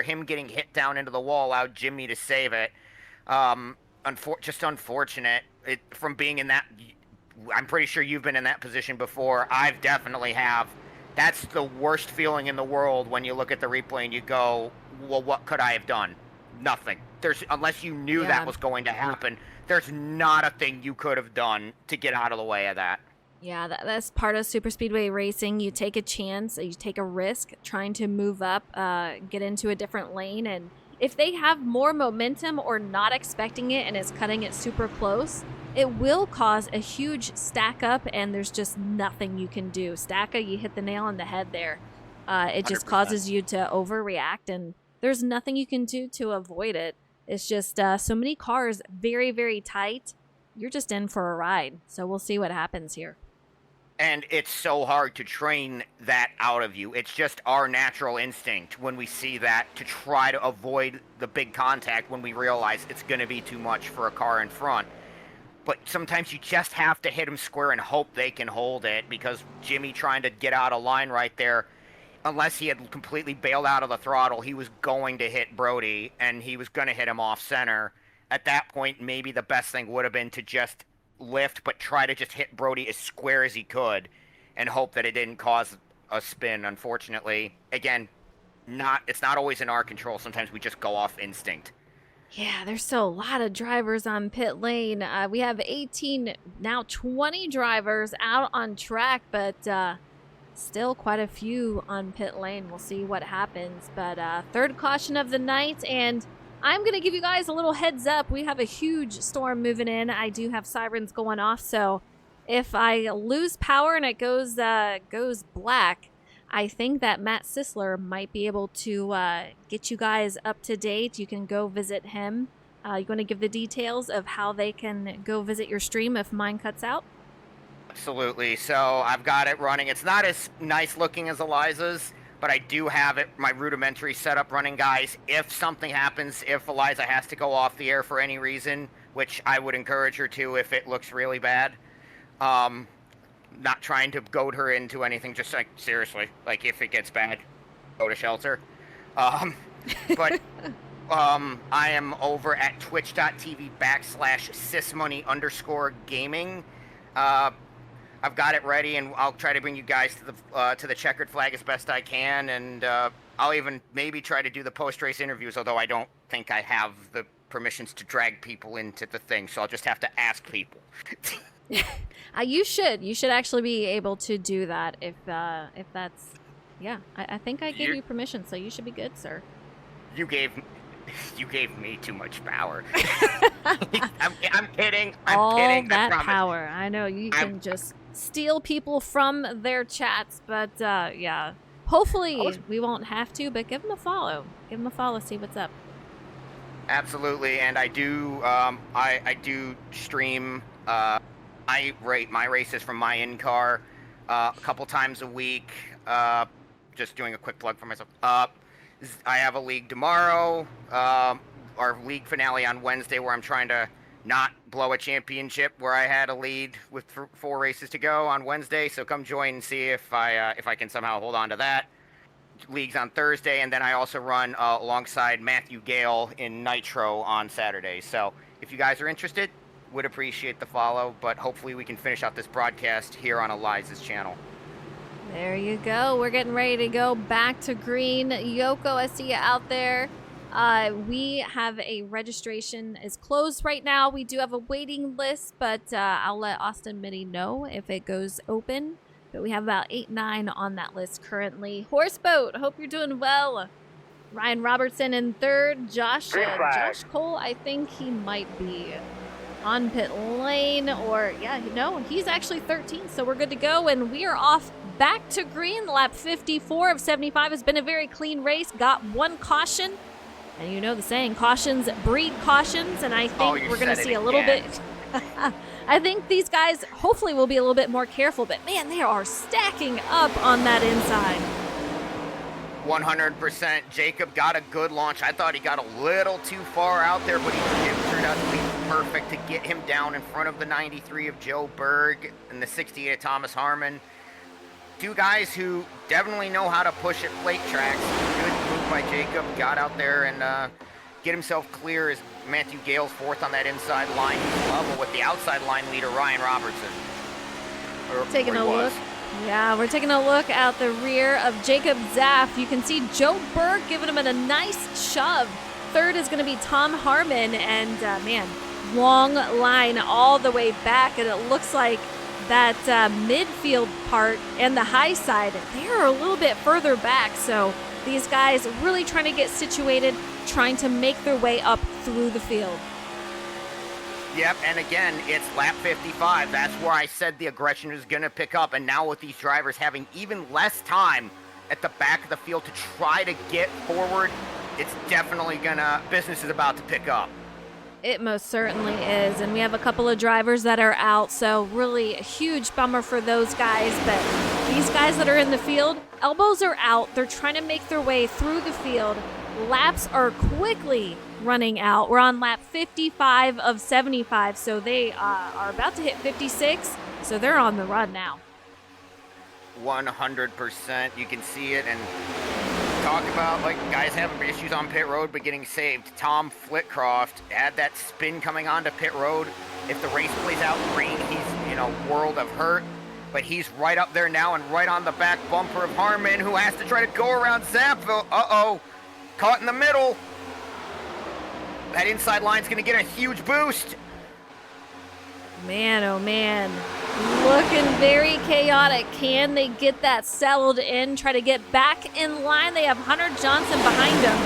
him getting hit down into the wall allowed Jimmy to save it. Just unfortunate from being in that. I'm pretty sure you've been in that position before. I've definitely have. That's the worst feeling in the world when you look at the replay and you go, well, what could I have done? Nothing. Unless you knew that was going to happen, there's not a thing you could have done to get out of the way of that. Yeah, that's part of super speedway racing. You take a chance, you take a risk trying to move up, get into a different lane, and if they have more momentum or not expecting it and it's cutting it super close, it will cause a huge stack up, and there's just nothing you can do. Stacka, you hit the nail on the head there. It just 100%. causes you to overreact, and there's nothing you can do to avoid it. It's just so many cars, very, very tight. You're just in for a ride. So we'll see what happens here. And it's so hard to train that out of you. It's just our natural instinct when we see that to try to avoid the big contact when we realize it's going to be too much for a car in front. But sometimes you just have to hit them square and hope they can hold it, because Jimmy trying to get out of line right there, unless he had completely bailed out of the throttle, he was going to hit Brody, and he was going to hit him off center. At that point, maybe the best thing would have been to just lift, but try to just hit Brody as square as he could and hope that it didn't cause a spin. Unfortunately, again, it's not always in our control. Sometimes we just go off instinct. Yeah, there's still a lot of drivers on pit lane. We have 18, now 20 drivers out on track, but still quite a few on pit lane. We'll see what happens. But third caution of the night, and I'm going to give you guys a little heads up. We have a huge storm moving in. I do have sirens going off, so if I lose power and it goes black, I think that Matt Sisler might be able to get you guys up to date. You can go visit him. You going to give the details of how they can go visit your stream if mine cuts out? Absolutely. So I've got it running. It's not as nice looking as Eliza's, but I do have it, my rudimentary setup running, guys. If something happens, if Eliza has to go off the air for any reason, which I would encourage her to if it looks really bad, not trying to goad her into anything, just like, seriously, like if it gets bad, go to shelter. But I am over at twitch.tv/sismoney_gaming. I've got it ready, and I'll try to bring you guys to the checkered flag as best I can, and I'll even maybe try to do the post-race interviews, although I don't think I have the permissions to drag people into the thing, so I'll just have to ask people. You should actually be able to do that if that's, yeah. I think I gave you permission, so you should be good, sir. You gave me too much power. I'm kidding. All kidding. that I promise. power. I know you can just steal people from their chats, but yeah. Hopefully we won't have to, but give them a follow. Give them a follow, see what's up. Absolutely, and I do. I do stream. I rate my races from my in-car a couple times a week. Just doing a quick plug for myself. I have a league tomorrow, our league finale on Wednesday, where I'm trying to not blow a championship where I had a lead with 4 races to go on Wednesday. So come join and see if I can somehow hold on to that. Leagues on Thursday, and then I also run alongside Matthew Gale in Nitro on Saturday. So if you guys are interested, would appreciate the follow, but hopefully we can finish out this broadcast here on Eliza's channel. There you go. We're getting ready to go back to green. Yoko, I see you out there. We have a registration is closed right now. We do have a waiting list, but I'll let Austin Mitty know if it goes open. But we have about 8-9 on that list currently. Horseboat, hope you're doing well. Ryan Robertson in third. Josh Cole, I think he might be on pit lane, or yeah, no, he's actually 13, so we're good to go, and we are off back to green. Lap 54 of 75 has been a very clean race. Got 1 caution, and you know the saying, cautions breed cautions, and I think we're going to see a little bit. I think these guys hopefully will be a little bit more careful, but man, they are stacking up on that inside. 100%. Jacob got a good launch. I thought he got a little too far out there, but it turned out to be perfect to get him down in front of the 93 of Joe Berg and the 68 of Thomas Harmon. 2 guys who definitely know how to push at plate tracks. Good move by Jacob. Got out there and get himself clear as Matthew Gale's 4th on that inside line. He's level with the outside line leader, Ryan Robertson. Taking a look. Yeah, we're taking a look out the rear of Jacob Zaff. You can see Joe Berg giving him a nice shove. 3rd is going to be Tom Harmon, and man, long line all the way back, and it looks like that midfield part and the high side, they are a little bit further back, so these guys really trying to get situated, trying to make their way up through the field. Yep, and again, it's lap 55. That's where I said the aggression is going to pick up. And now with these drivers having even less time at the back of the field to try to get forward, it's definitely business is about to pick up. It most certainly is, and we have a couple of drivers that are out, so really a huge bummer for those guys. But these guys that are in the field, elbows are out. They're trying to make their way through the field. Laps are quickly running out. We're on lap 55 of 75, so they are about to hit 56, so they're on the run now. 100%. You can see it, and talk about like guys having issues on pit road but getting saved. Tom Flitcroft had that spin coming onto pit road. If the race plays out green, he's in a world of hurt. But he's right up there now and right on the back bumper of Harmon, who has to try to go around Zappville. Uh-oh. Caught in the middle. That inside line's going to get a huge boost. Man, oh man. Looking very chaotic. Can they get that settled in? Try to get back in line. They have Hunter Johnson behind them.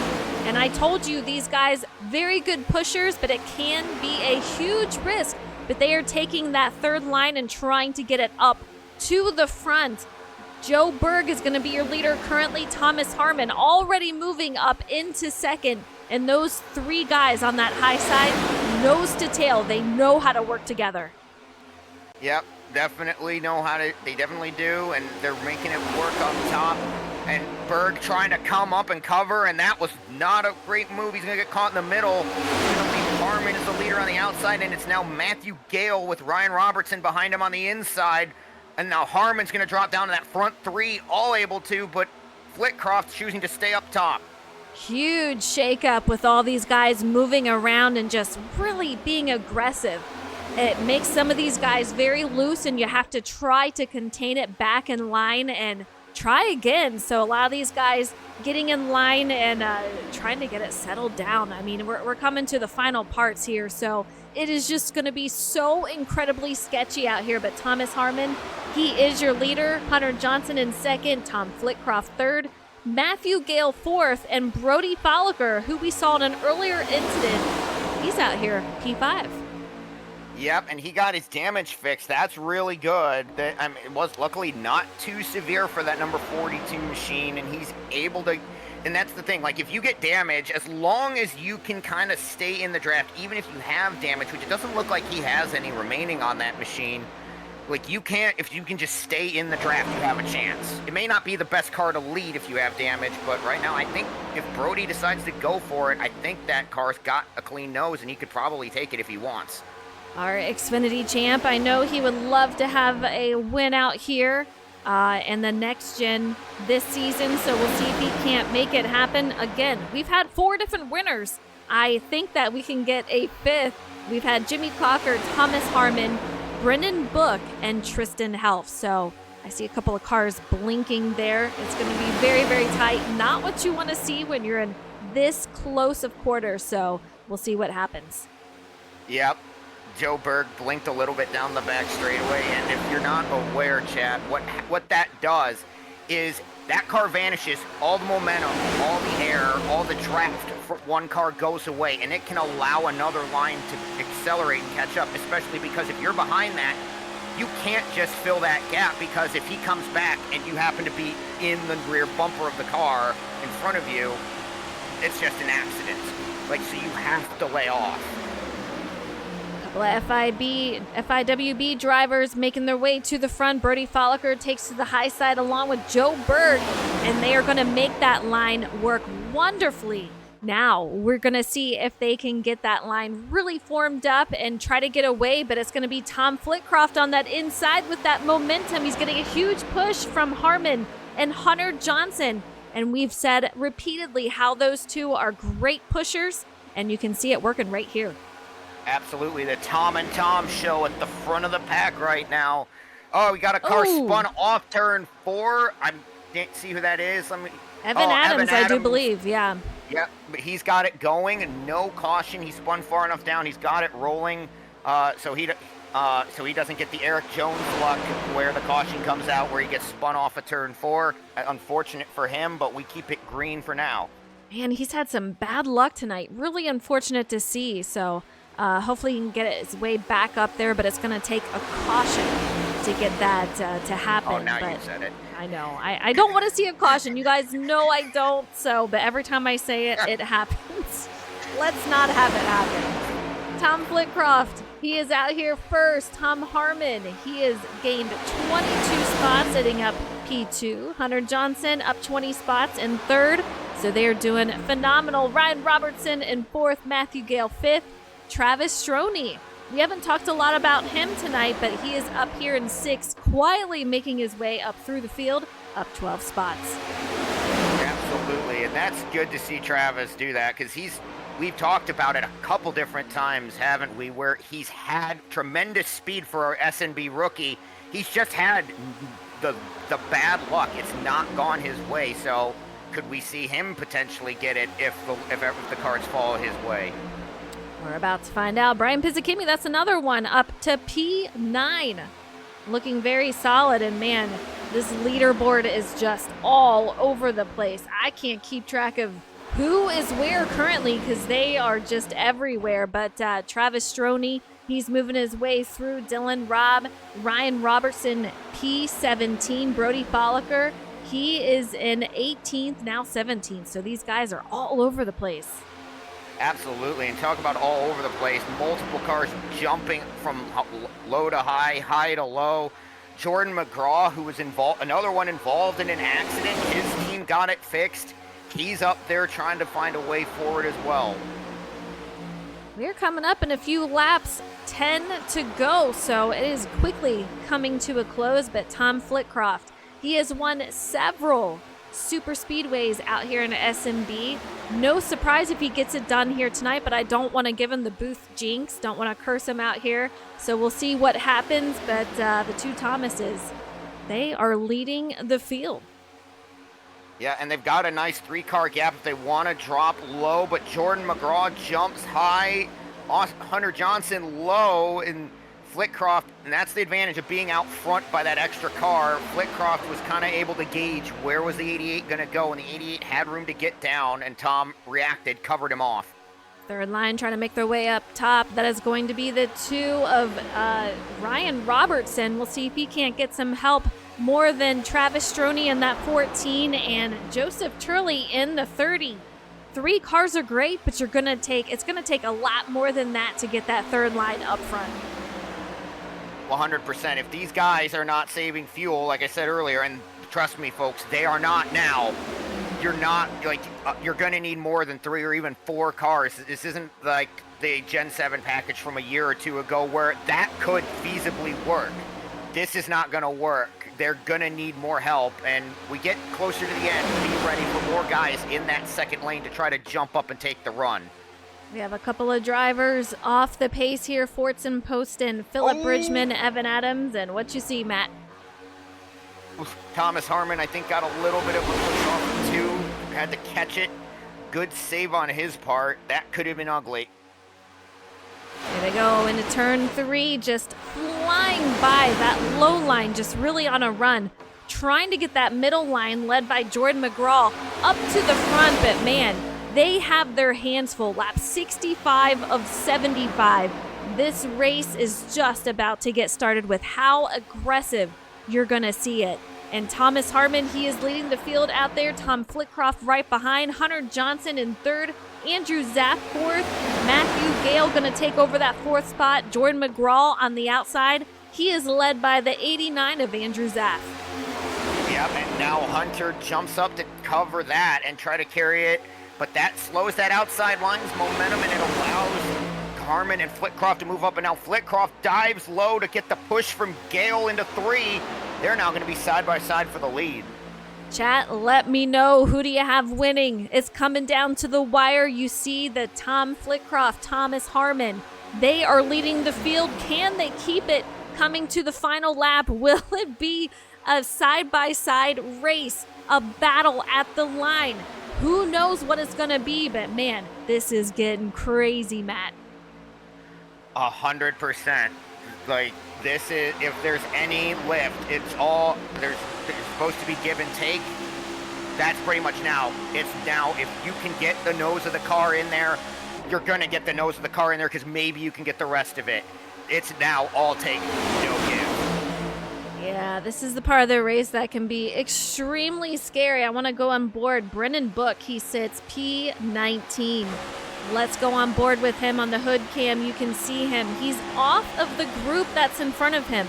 And I told you, these guys, very good pushers, but it can be a huge risk. But they are taking that third line and trying to get it up to the front. Joe Berg is going to be your leader currently. Thomas Harmon already moving up into second. And those three guys on that high side, nose to tail, they know how to work together. Yep, definitely know how to. They definitely do, and they're making it work up top. And Berg trying to come up and cover, and that was not a great move. He's going to get caught in the middle. He's going to leave Harmon as the leader on the outside, and it's now Matthew Gale with Ryan Robertson behind him on the inside. And now Harmon's going to drop down to that front three, all able to, but Flitcroft's choosing to stay up top. Huge shakeup with all these guys moving around and just really being aggressive. It makes some of these guys very loose, and you have to try to contain it back in line and try again. So a lot of these guys getting in line and trying to get it settled down. I mean, we're coming to the final parts here, so it is just going to be so incredibly sketchy out here. But Thomas Harmon, he is your leader. Hunter Johnson in second, Tom Flitcroft third, Matthew Gale fourth, and Brody Folliker, who we saw in an earlier incident, he's out here P5. Yep, and he got his damage fixed. That's really good. It was luckily not too severe for that number 42 machine, and he's able to. And that's the thing. Like, if you get damage, as long as you can kind of stay in the draft, even if you have damage, which it doesn't look like he has any remaining on that machine. Like, you can't, if you can just stay in the draft, you have a chance. It may not be the best car to lead if you have damage, but right now I think if Brody decides to go for it, I think that car's got a clean nose, and he could probably take it if he wants. Our Xfinity champ, I know he would love to have a win out here in the next gen this season, so we'll see if he can't make it happen. Again, we've had 4 different winners. I think that we can get a 5th. We've had Jimmy Clocker, Thomas Harmon, Brendan Book, and Tristan Helf. So I see a couple of cars blinking there. It's going to be very, very tight. Not what you want to see when you're in this close of quarters, so we'll see what happens. Yep. Joe Berg blinked a little bit down the back straightaway, and if you're not aware, Chad, what that does is that car vanishes, all the momentum, all the air, all the draft for one car goes away, and it can allow another line to accelerate and catch up, especially because if you're behind that, you can't just fill that gap, because if he comes back and you happen to be in the rear bumper of the car in front of you, it's just an accident. Like, so you have to lay off. Couple of FIWB drivers making their way to the front. Brody Folliker takes to the high side along with Joe Berg, and they are going to make that line work wonderfully. Now we're going to see if they can get that line really formed up and try to get away, but it's going to be Tom Flitcroft on that inside with that momentum. He's getting a huge push from Harmon and Hunter Johnson, and we've said repeatedly how those two are great pushers, and you can see it working right here. Absolutely, the Tom and Tom show at the front of the pack right now. Oh, we got a car spun off turn 4. I didn't see who that is. Evan Adams, I do believe, yeah. Yep, but he's got it going, and no caution. He spun far enough down. He's got it rolling, so he doesn't get the Eric Jones luck where the caution comes out, where he gets spun off of turn 4. Unfortunate for him, but we keep it green for now. Man, he's had some bad luck tonight. Really unfortunate to see, so Hopefully he can get his way back up there, but it's going to take a caution to get that to happen. Oh, now but you said it. I know. I don't want to see a caution. You guys know I don't. But every time I say it, it happens. Let's not have it happen. Tom Flitcroft, he is out here first. Tom Harmon, he has gained 22 spots, sitting up P2. Hunter Johnson up 20 spots in third. So they're doing phenomenal. Ryan Robertson in fourth. Matthew Gale fifth. Travis Stroney. We haven't talked a lot about him tonight, but he is up here in sixth, quietly making his way up through the field, up 12 spots. Absolutely, and that's good to see Travis do that, because we've talked about it a couple different times, haven't we, where he's had tremendous speed for our SnB rookie. He's just had the bad luck. It's not gone his way, so could we see him potentially get it if the cards fall his way? We're about to find out. Brian Pizzakimi, that's another one, up to P9. Looking very solid, and man, this leaderboard is just all over the place. I can't keep track of who is where currently because they are just everywhere. But Travis Stroney, he's moving his way through. Dylan Robb, Ryan Robertson, P17. Brody Folliker, he is in 18th, now 17th. So these guys are all over the place. Absolutely, and talk about all over the place. Multiple cars jumping from low to high, high to low. Jordan McGraw, who was another one involved in an accident. His team got it fixed. He's up there trying to find a way forward as well. We're coming up in a few laps, 10 to go, so it is quickly coming to a close. But Tom Flitcroft, he has won several super speedways out here in SnB. No surprise if he gets it done here tonight, but I don't want to give him the booth jinx. Don't want to curse him out here. So we'll see what happens. But the two Thomases, they are leading the field. Yeah, and they've got a nice 3-car gap if they want to drop low, but Jordan McGraw jumps high. Hunter Johnson low, and Flitcroft, and that's the advantage of being out front by that extra car. Flitcroft was kind of able to gauge where was the 88 going to go, and the 88 had room to get down, and Tom reacted, covered him off. Third line trying to make their way up top. That is going to be the two of Ryan Robertson. We'll see if he can't get some help more than Travis Stroney in that 14 and Joseph Turley in the 30. 3 cars are great, but it's going to take a lot more than that to get that third line up front. 100%. If these guys are not saving fuel, like I said earlier, and trust me, folks, they are not now. You're going to need more than 3 or even 4 cars. This isn't like the Gen 7 package from a year or two ago where that could feasibly work. This is not going to work. They're going to need more help, and we get closer to the end. Be ready for more guys in that second lane to try to jump up and take the run. We have a couple of drivers off the pace here. Fortson Poston, Philip Bridgman, Evan Adams, and what you see, Matt? Thomas Harmon, I think, got a little bit of a push off too. Had to catch it. Good save on his part. That could have been ugly. Here they go into turn 3, just flying by that low line, just really on a run. Trying to get that middle line led by Jordan McGraw up to the front, but man, they have their hands full. Lap 65 of 75. This race is just about to get started with how aggressive you're going to see it. And Thomas Harmon, he is leading the field out there. Tom Flitcroft right behind. Hunter Johnson in third. Andrew Zaff fourth. Matthew Gale going to take over that 4th spot. Jordan McGraw on the outside. He is led by the 89 of Andrew Zaff. Yep, and now Hunter jumps up to cover that and try to carry it. But that slows that outside line's momentum, and it allows Harmon and Flitcroft to move up. And now Flitcroft dives low to get the push from Gale into 3. They're now going to be side by side for the lead. Chat, let me know. Who do you have winning? It's coming down to the wire. You see that Tom Flitcroft, Thomas Harmon, they are leading the field. Can they keep it coming to the final lap? Will it be a side-by-side race, a battle at the line? Who knows what it's going to be, but man, this is getting crazy, Matt. 100%. Like, this is, if there's any lift, it's all, there's supposed to be give and take. That's pretty much now. It's now, if you can get the nose of the car in there, you're going to get the nose of the car in there because maybe you can get the rest of it. It's now all take, no give. Yeah, this is the part of the race that can be extremely scary. I want to go on board. Brennan Book, he sits P19. Let's go on board with him on the hood cam. You can see him. He's off of the group that's in front of him.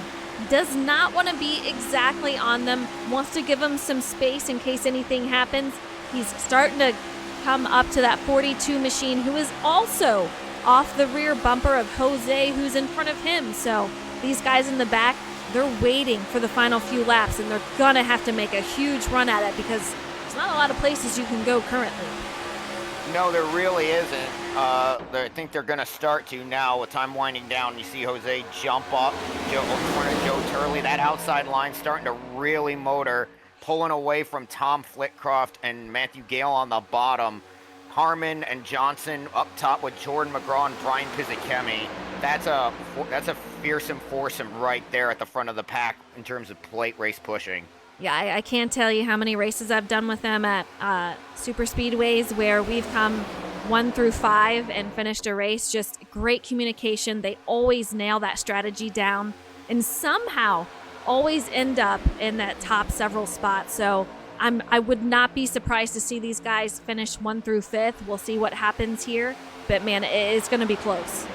Does not want to be exactly on them. Wants to give them some space in case anything happens. He's starting to come up to that 42 machine, who is also off the rear bumper of Jose, who's in front of him. So these guys in the back, they're waiting for the final few laps, and they're going to have to make a huge run at it because there's not a lot of places you can go currently. No, there really isn't. I think they're going to start to now with time winding down. You see Jose jump up in front of Joe Turley. That outside line starting to really motor, pulling away from Tom Flitcroft and Matthew Gale on the bottom. Harmon and Johnson up top with Jordan McGraw and Brian Pizzicemi. That's a fearsome foursome right there at the front of the pack in terms of plate race pushing. Yeah, I can't tell you how many races I've done with them at super speedways where we've come 1 through 5 and finished a race. Just great communication. They always nail that strategy down and somehow always end up in that top several spots. So I would not be surprised to see these guys finish 1 through 5th. We'll see what happens here. But man, it's going to be close.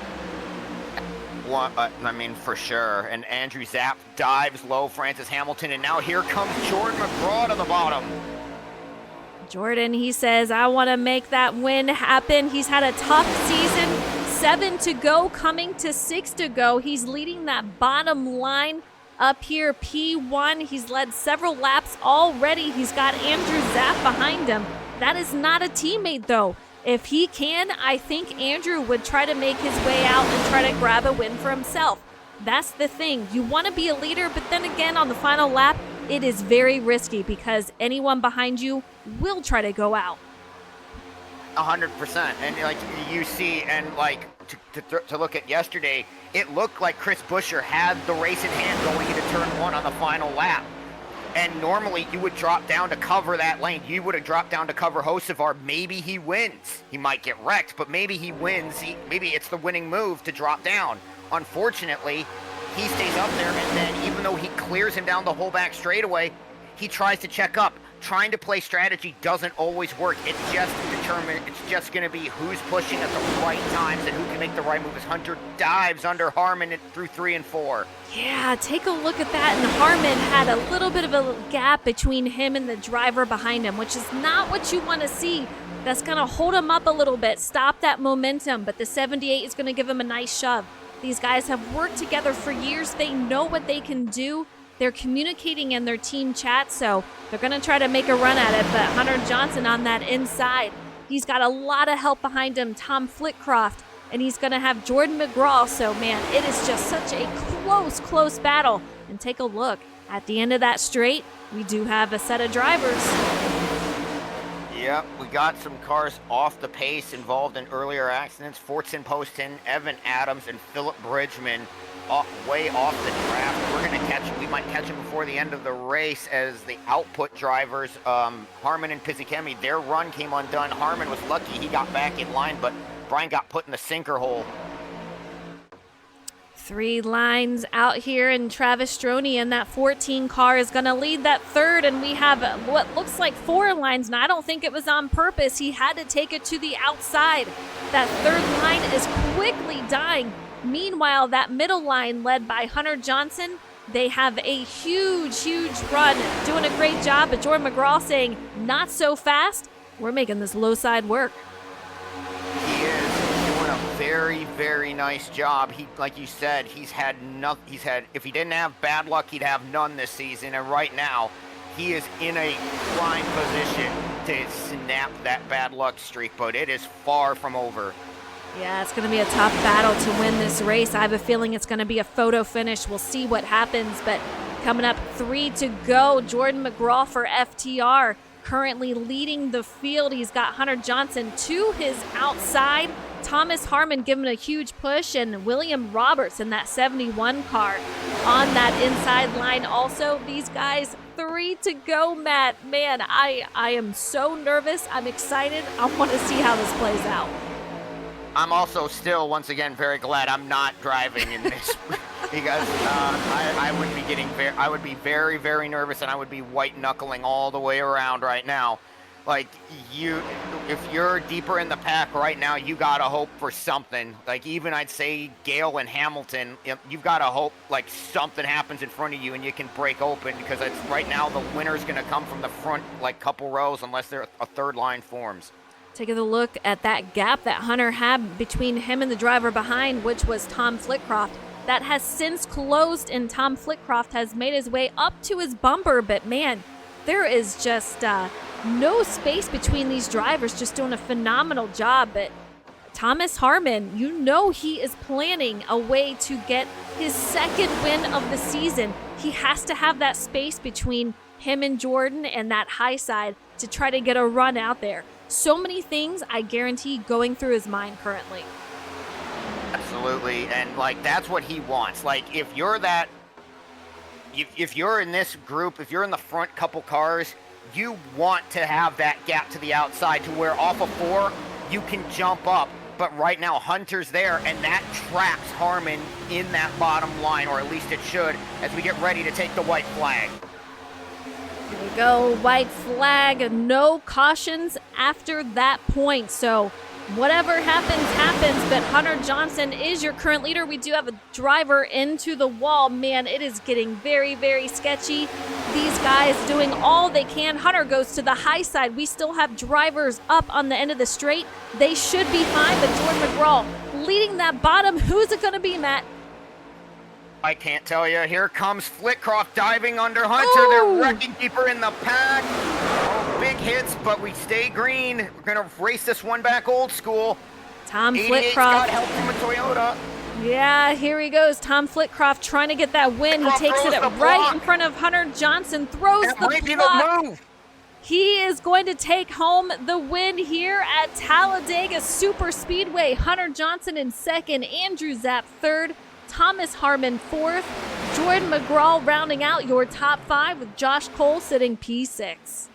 Well, I mean, for sure. And Andrew Zapp dives low, Francis Hamilton, and now here comes Jordan McGraw to the bottom. Jordan, he says, I want to make that win happen. He's had a tough season. 7 to go, coming to 6 to go. He's leading that bottom line up here, P1. He's led several laps already. He's got Andrew Zapp behind him. That is not a teammate, though. If he can, I think Andrew would try to make his way out and try to grab a win for himself. That's the thing. You want to be a leader, but then again, on the final lap, it is very risky because anyone behind you will try to go out. 100%. And like you see, and like to look at yesterday, it looked like Chris Buescher had the race in hand going into turn 1 on the final lap. And normally you would drop down to cover that lane. You would have dropped down to cover Hocevar. Maybe he wins. He might get wrecked, but maybe he wins. Maybe it's the winning move to drop down. Unfortunately, he stays up there, and then even though he clears him down the whole back straightaway, he tries to check up. Trying to play strategy doesn't always work. It's just going to be who's pushing at the right times and who can make the right move. As Hunter dives under Harmon through 3 and 4. Yeah, take a look at that. And Harmon had a little bit of a gap between him and the driver behind him, which is not what you want to see. That's going to hold him up a little bit, stop that momentum, but the 78 is going to give him a nice shove. These guys have worked together for years. They know what they can do. They're communicating in their team chat, so they're going to try to make a run at it. But Hunter Johnson on that inside, he's got a lot of help behind him, Tom Flitcroft, and he's going to have Jordan McGraw. So, man, it is just such a close battle. And take a look. At the end of that straight, we do have a set of drivers. Yep, we got some cars off the pace involved in earlier accidents. Fortson Poston, Evan Adams, and Philip Bridgman way off the draft. We might catch them before the end of the race as the output drivers, Harmon and Pizzicemi, their run came undone. Harmon was lucky he got back in line, but Brian got put in the sinker hole. 3 lines out here, and Travis Stroney in that 14 car is going to lead that third, and we have what looks like 4 lines, and I don't think it was on purpose. He had to take it to the outside. That third line is quickly dying. Meanwhile, that middle line led by Hunter Johnson, they have a huge run, doing a great job, but Jordan McGraw saying, not so fast. We're making this low side work. He is doing a very nice job. He, like you said, if he didn't have bad luck, he'd have none this season. And right now, he is in a prime position to snap that bad luck streak, but it is far from over. Yeah, it's going to be a tough battle to win this race. I have a feeling it's going to be a photo finish. We'll see what happens, but coming up 3 to go, Jordan McGraw for FTR currently leading the field. He's got Hunter Johnson to his outside. Thomas Harmon giving a huge push, and William Roberts in that 71 car on that inside line. Also, these guys, 3 to go, Matt. Man, I am so nervous. I'm excited. I want to see how this plays out. I'm also still, once again, very glad I'm not driving in this because I would be I would be very, very nervous, and I would be white knuckling all the way around right now. Like, if you're deeper in the pack right now, you gotta hope for something. Like, even I'd say Gale and Hamilton, you've gotta hope like something happens in front of you and you can break open, because it's right now the winner's gonna come from the front like couple rows unless a third line forms. Taking a look at that gap that Hunter had between him and the driver behind, which was Tom Flitcroft. That has since closed, and Tom Flitcroft has made his way up to his bumper, but man, there is just no space between these drivers, just doing a phenomenal job. But Thomas Harmon, you know he is planning a way to get his second win of the season. He has to have that space between him and Jordan and that high side to try to get a run out there. So many things, I guarantee, going through his mind currently. Absolutely, and like that's what he wants. Like, if you're in this group, if you're in the front couple cars, you want to have that gap to the outside to where off of 4 you can jump up. But right now Hunter's there, and that traps Harmon in that bottom line, or at least it should, as we get ready to take the white flag. Here we go, white flag, no cautions after that point. So whatever happens, happens, but Hunter Johnson is your current leader. We do have a driver into the wall. Man, it is getting very, very sketchy. These guys doing all they can. Hunter goes to the high side. We still have drivers up on the end of the straight. They should be fine, but Jordan McGraw leading that bottom. Who's it going to be, Matt? I can't tell you. Here comes Flitcroft diving under Hunter. Ooh. They're wrecking deeper in the pack. Oh, big hits, but we stay green. We're going to race this one back old school. Tom 88's Flitcroft. got help from a Toyota. Yeah, here he goes. Tom Flitcroft trying to get that win. He takes it right in front of Hunter Johnson, throws That the might be block. the move. He is going to take home the win here at Talladega Super Speedway. Hunter Johnson in second, Andrew Zapp third, Thomas Harmon fourth, Jordan McGraw rounding out your top 5 with Josh Cole sitting P6.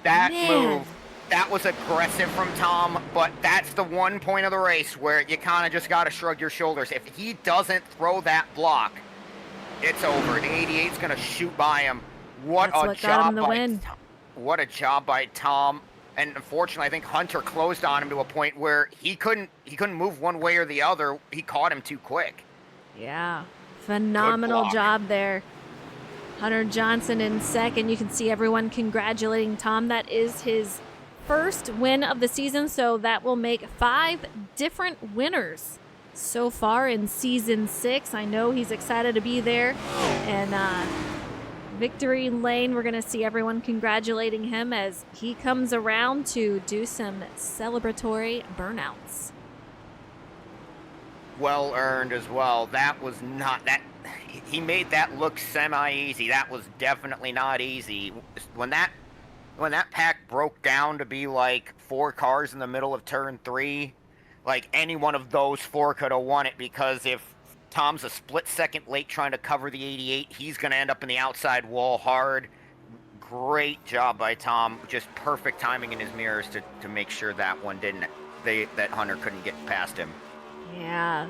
That Man. move, that was aggressive from Tom, but that's the one point of the race where you kind of just got to shrug your shoulders. If he doesn't throw that block, it's over. The 88's going to shoot by him. That's what got him the win. What a job by Tom. And unfortunately, I think Hunter closed on him to a point where he couldn't move one way or the other. He caught him too quick. Yeah, phenomenal job there. Hunter Johnson in second. You can see everyone congratulating Tom. That is his first win of the season, so that will make 5 different winners so far in season 6. I know he's excited to be there. And victory lane, we're going to see everyone congratulating him as he comes around to do some celebratory burnouts. Well earned as well. That was not that. He made that look semi-easy. That was definitely not easy. When that pack broke down to be like 4 cars in the middle of turn 3, like any one of those 4 could have won it, because if Tom's a split second late trying to cover the 88, he's going to end up in the outside wall hard. Great job by Tom. Just perfect timing in his mirrors to make sure that one that Hunter couldn't get past him. Yeah.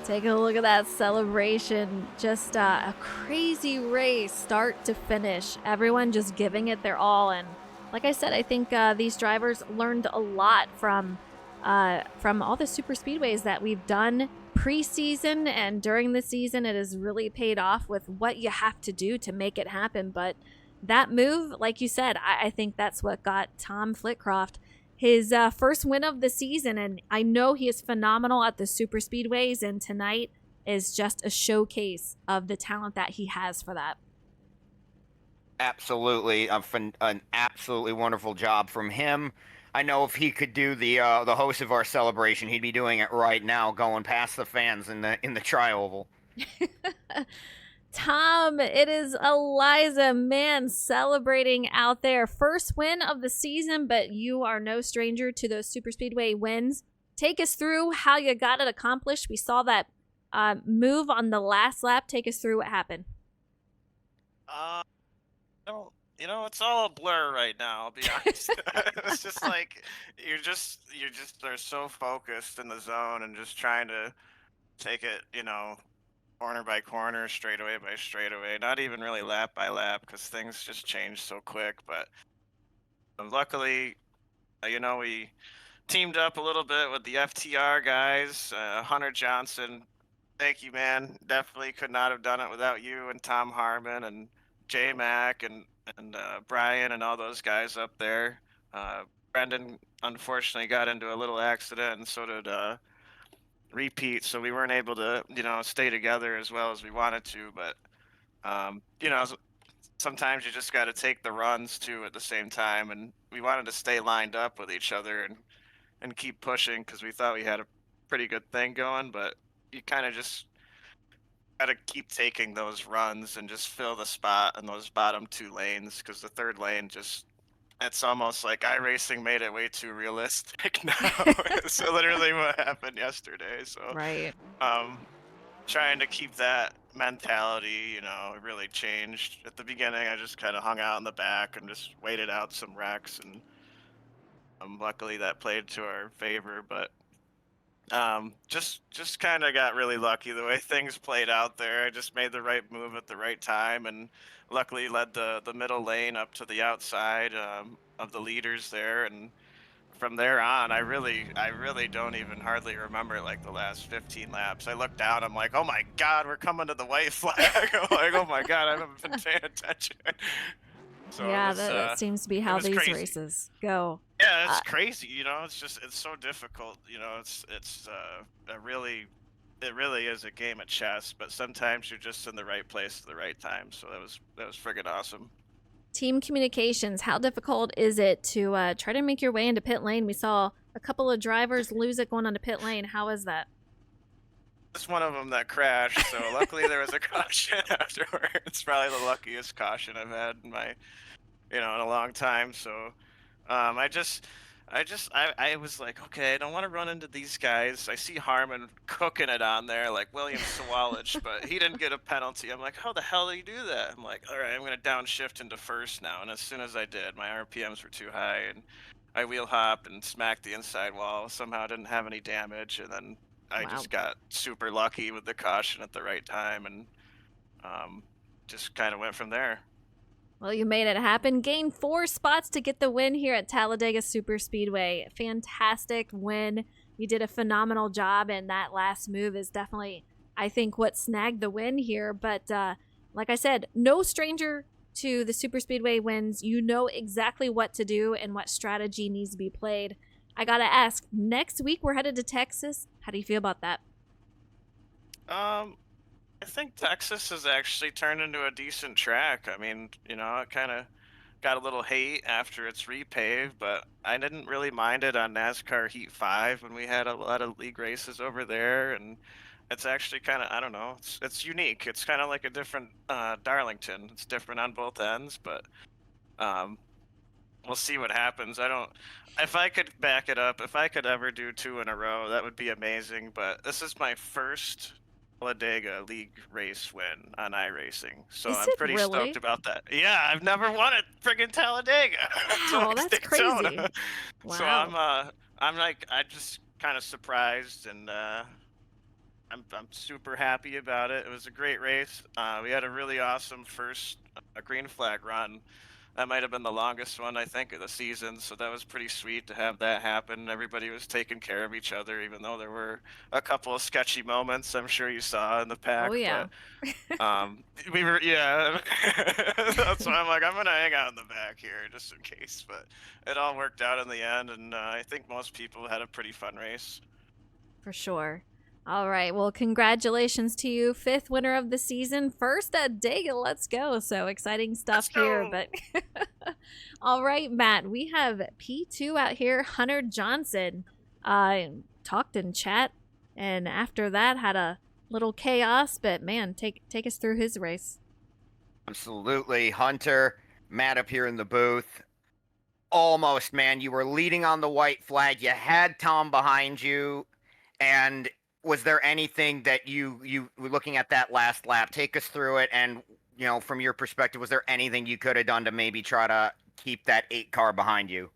Taking a look at that celebration. Just a crazy race, start to finish. Everyone just giving it their all. And like I said, I think these drivers learned a lot from all the super speedways that we've done preseason and during the season. It has really paid off with what you have to do to make it happen. But that move, like you said, I think that's what got Tom Flitcroft his first win of the season. And I know he is phenomenal at the super speedways, and tonight is just a showcase of the talent that he has for that. Absolutely, an absolutely wonderful job from him. I know if he could do the host of our celebration, he'd be doing it right now, going past the fans in the tri-oval. Tom, it is Eliza, man, celebrating out there. First win of the season, but you are no stranger to those super speedway wins. Take us through how you got it accomplished. We saw that move on the last lap. Take us through what happened. It's all a blur right now. I'll be honest. It's just like you're just they're so focused in the zone and just trying to take it, corner by corner, straightaway by straightaway. Not even really lap by lap because things just change so quick. But luckily, we teamed up a little bit with the FTR guys. Hunter Johnson, thank you, man. Definitely could not have done it without you and Tom Harmon and J Mac and Brian and all those guys up there. Brendan unfortunately got into a little accident, and so did Repeat. So we weren't able to, stay together as well as we wanted to. But sometimes you just got to take the runs too at the same time, and we wanted to stay lined up with each other and keep pushing because we thought we had a pretty good thing going, but you kind of just got to keep taking those runs and just fill the spot in those bottom two lanes because the third lane just it's almost like iRacing made it way too realistic now. It's literally what happened yesterday. So Right. um trying to keep that mentality, really changed. At the beginning I just kind of hung out in the back and just waited out some wrecks, and luckily that played to our favor. But just kind of got really lucky the way things played out there. I just made the right move at the right time, and luckily led the middle lane up to the outside of the leaders there. And from there on, I really don't even hardly remember like the last 15 laps. I look down, I'm like, oh my God, we're coming to the white flag. I'm like, oh my God, I haven't been paying attention. So Yeah, that seems to be it how was these crazy. races go. Yeah, it's Uh, crazy. It's so difficult. It really is a game of chess. But sometimes you're just in the right place at the right time. So that was friggin' awesome. Team communications, how difficult is it to try to make your way into pit lane? We saw a couple of drivers lose it going onto pit lane. How is that? Just one of them that crashed. So luckily there was a caution afterwards. It's probably the luckiest caution I've had in a long time. So I just, I was like, okay, I don't want to run into these guys. I see Harmon cooking it on there, like William Sawalich, but he didn't get a penalty. I'm like, how the hell did he do that? I'm like, all right, I'm going to downshift into first now. And as soon as I did, my RPMs were too high, and I wheel hop and smacked the inside wall. Somehow didn't have any damage, and then I Wow. just got super lucky with the caution at the right time, and um, just kind of went from there. Well, you made it happen. Gained 4 spots to get the win here at Talladega Superspeedway. Fantastic win. You did a phenomenal job, and that last move is definitely, I think, what snagged the win here. But like I said, no stranger to the Superspeedway wins. You know exactly what to do and what strategy needs to be played. I gotta ask, next week we're headed to Texas. How do you feel about that? I think Texas has actually turned into a decent track. I mean, it kind of got a little hate after it's repaved, but I didn't really mind it on NASCAR Heat 5 when we had a lot of league races over there, and it's actually kind of, I don't know, it's unique. It's kind of like a different Darlington. It's different on both ends, but um, we'll see what happens. I don't. If I could back it up, if I could ever do 2 in a row, that would be amazing. But this is my first Talladega League race win on iRacing, so Is I'm it pretty really? stoked about that. Yeah, I've never won at friggin' Talladega. It's Wow, like that's crazy. Daytona. So Wow. I'm like, I just kind of surprised, and I'm super happy about it. It was a great race. We had a really awesome first green flag run. That might have been the longest one, I think, of the season. So that was pretty sweet to have that happen. Everybody was taking care of each other, even though there were a couple of sketchy moments I'm sure you saw in the Oh, pack. yeah. But we were, yeah. That's why I'm like, I'm gonna hang out in the back here just in case. But it all worked out in the end, and I think most people had a pretty fun race. For sure. All right. Well, congratulations to you. 5th winner of the season. First at Dega. Let's go. So exciting stuff Let's here. go. But all right, Matt, we have P2 out here. Hunter Johnson talked in chat. And after that, had a little chaos. But man, take us through his race. Absolutely. Hunter, Matt up here in the booth. Almost, man. You were leading on the white flag. You had Tom behind you. And was there anything that you were looking at that last lap? Take us through it. And from your perspective, was there anything you could have done to maybe try to keep that 8 car behind you?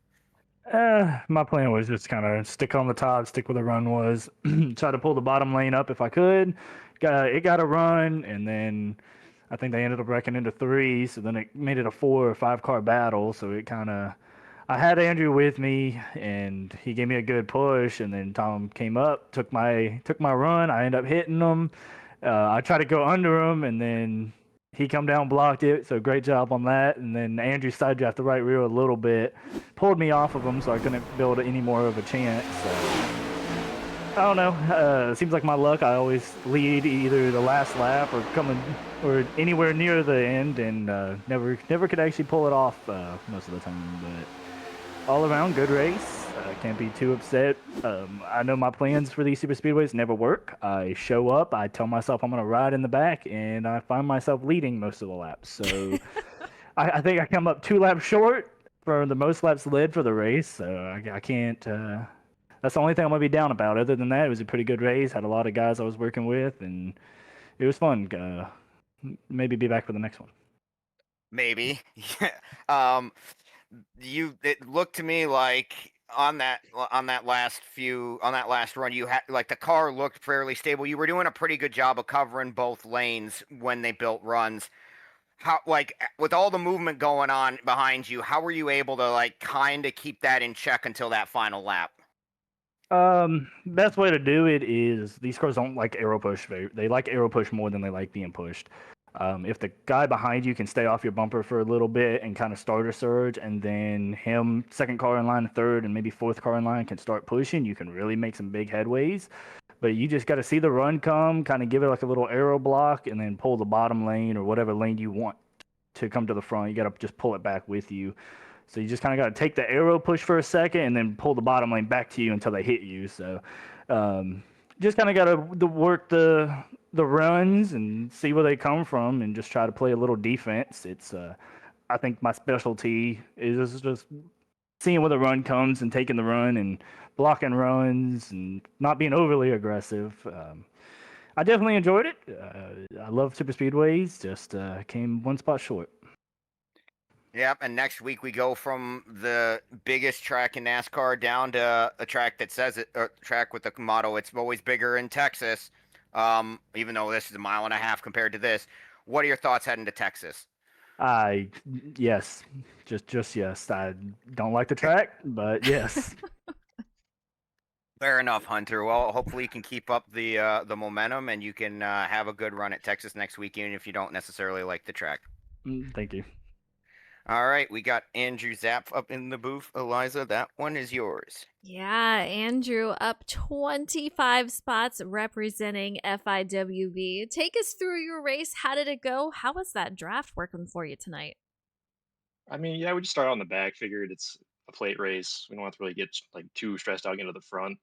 My plan was just kind of stick on the top, stick where the run was, try to pull the bottom lane up if I could. It got a run, and then I think they ended up wrecking into 3, so then it made it a 4 or 5 car battle. So it kind of, I had Andrew with me, and he gave me a good push, and then Tom came up, took my run. I ended up hitting him. I tried to go under him, and then he come down, blocked it. So great job on that. And then Andrew side draft the right rear a little bit, pulled me off of him, so I couldn't build any more of a chance. So I don't know. It seems like my luck. I always lead either the last lap or anywhere near the end, and never could actually pull it off most of the time. But all around, good race. Can't be too upset. I know my plans for these super speedways never work. I show up, I tell myself I'm going to ride in the back, and I find myself leading most of the laps. So I think I come up 2 laps short for the most laps led for the race. So I can't. That's the only thing I'm going to be down about. Other than that, it was a pretty good race. Had a lot of guys I was working with, and it was fun. Maybe be back for the next one. Maybe. It looked to me like on that last run, you had like the car looked fairly stable. You were doing a pretty good job of covering both lanes when they built runs. How, like, with all the movement going on behind you, how were you able to like kind of keep that in check until that final lap? Best way to do it is these cars don't like aero push. They like aero push more than they like being pushed. If the guy behind you can stay off your bumper for a little bit and kind of start a surge, and then him, second car in line, third, and maybe fourth car in line can start pushing, you can really make some big headways. But you just got to see the run come, kind of give it like a little aero block, and then pull the bottom lane or whatever lane you want to come to the front. You got to just pull it back with you. So you just kind of got to take the aero push for a second and then pull the bottom lane back to you until they hit you. So just kind of got to work the runs and see where they come from and just try to play a little defense. It's I think my specialty is just seeing where the run comes and taking the run and blocking runs and not being overly aggressive. I definitely enjoyed it. I love super speedways. Just came one spot short. Yep, and next week we go from the biggest track in NASCAR down to a track that says it, a track with the motto "It's always bigger in Texas." Even though this is a mile and a half compared to this, what are your thoughts heading to Texas? Yes, just yes. I don't like the track, but yes. Fair enough, Hunter. Well, hopefully you can keep up the momentum and you can have a good run at Texas next week, even if you don't necessarily like the track. Thank you. All right, we got Andrew Zapp up in the booth. Eliza, that one is yours. Yeah, Andrew up 25 spots representing FIWB. Take us through your race. How did it go? How was that draft working for you tonight? I mean, yeah, we just started on the back. Figured it's a plate race. We don't have to really get like too stressed out into the front.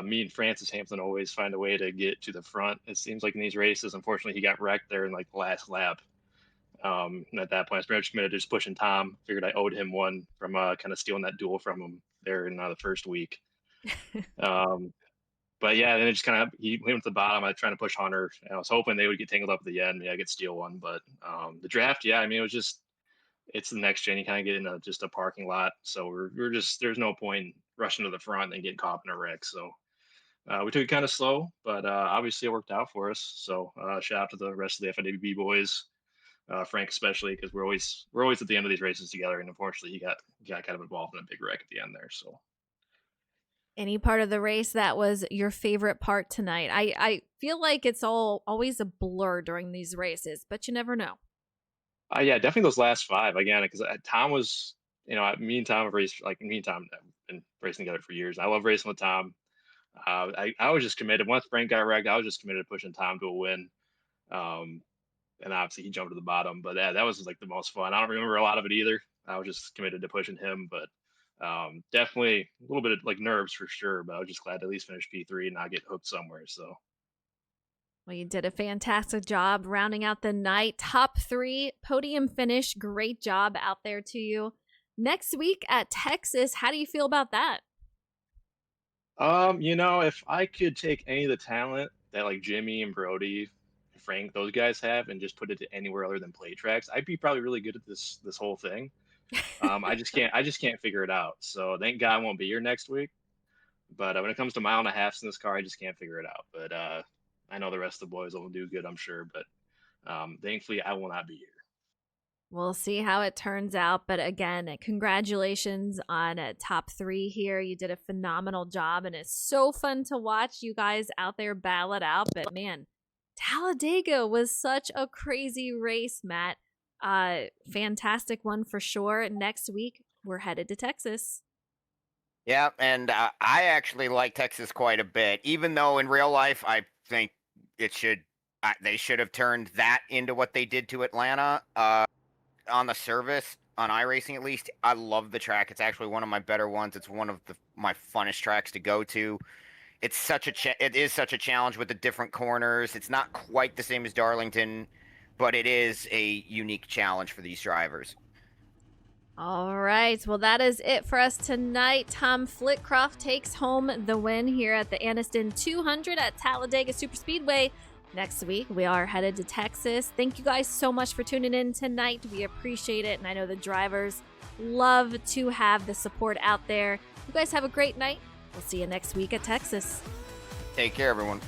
Me and Francis Hampton always find a way to get to the front. It seems like in these races, unfortunately, he got wrecked there in like the last lap. And at that point, I was pretty much committed to just pushing Tom. Figured I owed him one from kind of stealing that duel from him there in the first week. But yeah, then it just kind of he went to the bottom. I was trying to push Hunter. And I was hoping they would get tangled up at the end. Maybe I could steal one. But the draft, yeah, I mean, it's the next gen. You kind of get in just a parking lot. So we're just there's no point rushing to the front and getting caught in a wreck. So we took it kind of slow, but obviously it worked out for us. So shout out to the rest of the FIWB boys. Frank especially, because we're always at the end of these races together, and unfortunately he got kind of involved in a big wreck at the end there. So Any part of the race that was your favorite part tonight? I feel like it's always a blur during these races, but you never know. yeah, definitely those last 5 again, because Tom was, me and Tom have raced, like me and Tom have been racing together for years. I love racing with Tom. I was just committed. Once Frank got wrecked, I was just committed to pushing Tom to a win. And obviously he jumped to the bottom, but that was like the most fun. I don't remember a lot of it either. I was just committed to pushing him, but definitely a little bit of like nerves for sure, but I was just glad to at least finish P3 and not get hooked somewhere. So Well, you did a fantastic job rounding out the night. Top 3 podium finish. Great job out there to you. Next week at Texas, how do you feel about that? if I could take any of the talent that like Jimmy and Brody, Frank, those guys have, and just put it to anywhere other than play tracks, I'd be probably really good at this whole thing. I just can't figure it out. So thank God I won't be here next week. But when it comes to mile and a halfs in this car, I just can't figure it out. But I know the rest of the boys will do good, I'm sure. But thankfully, I will not be here. We'll see how it turns out. But again, congratulations on top 3 here. You did a phenomenal job, and it's so fun to watch you guys out there battle it out. But man, Talladega was such a crazy race, Matt. Fantastic one for sure. Next week, we're headed to Texas. Yeah, and I actually like Texas quite a bit, even though in real life I think they should have turned that into what they did to Atlanta. On the service, on iRacing at least, I love the track. It's actually one of my better ones. It's one of my funnest tracks to go to. It's it is such a challenge with the different corners. It's not quite the same as Darlington, but it is a unique challenge for these drivers. All right, well, that is it for us tonight. Tom Flitcroft takes home the win here at the Anniston 200 at Talladega Superspeedway. Next week, we are headed to Texas. Thank you guys so much for tuning in tonight. We appreciate it, and I know the drivers love to have the support out there. You guys have a great night. We'll see you next week at Texas. Take care, everyone.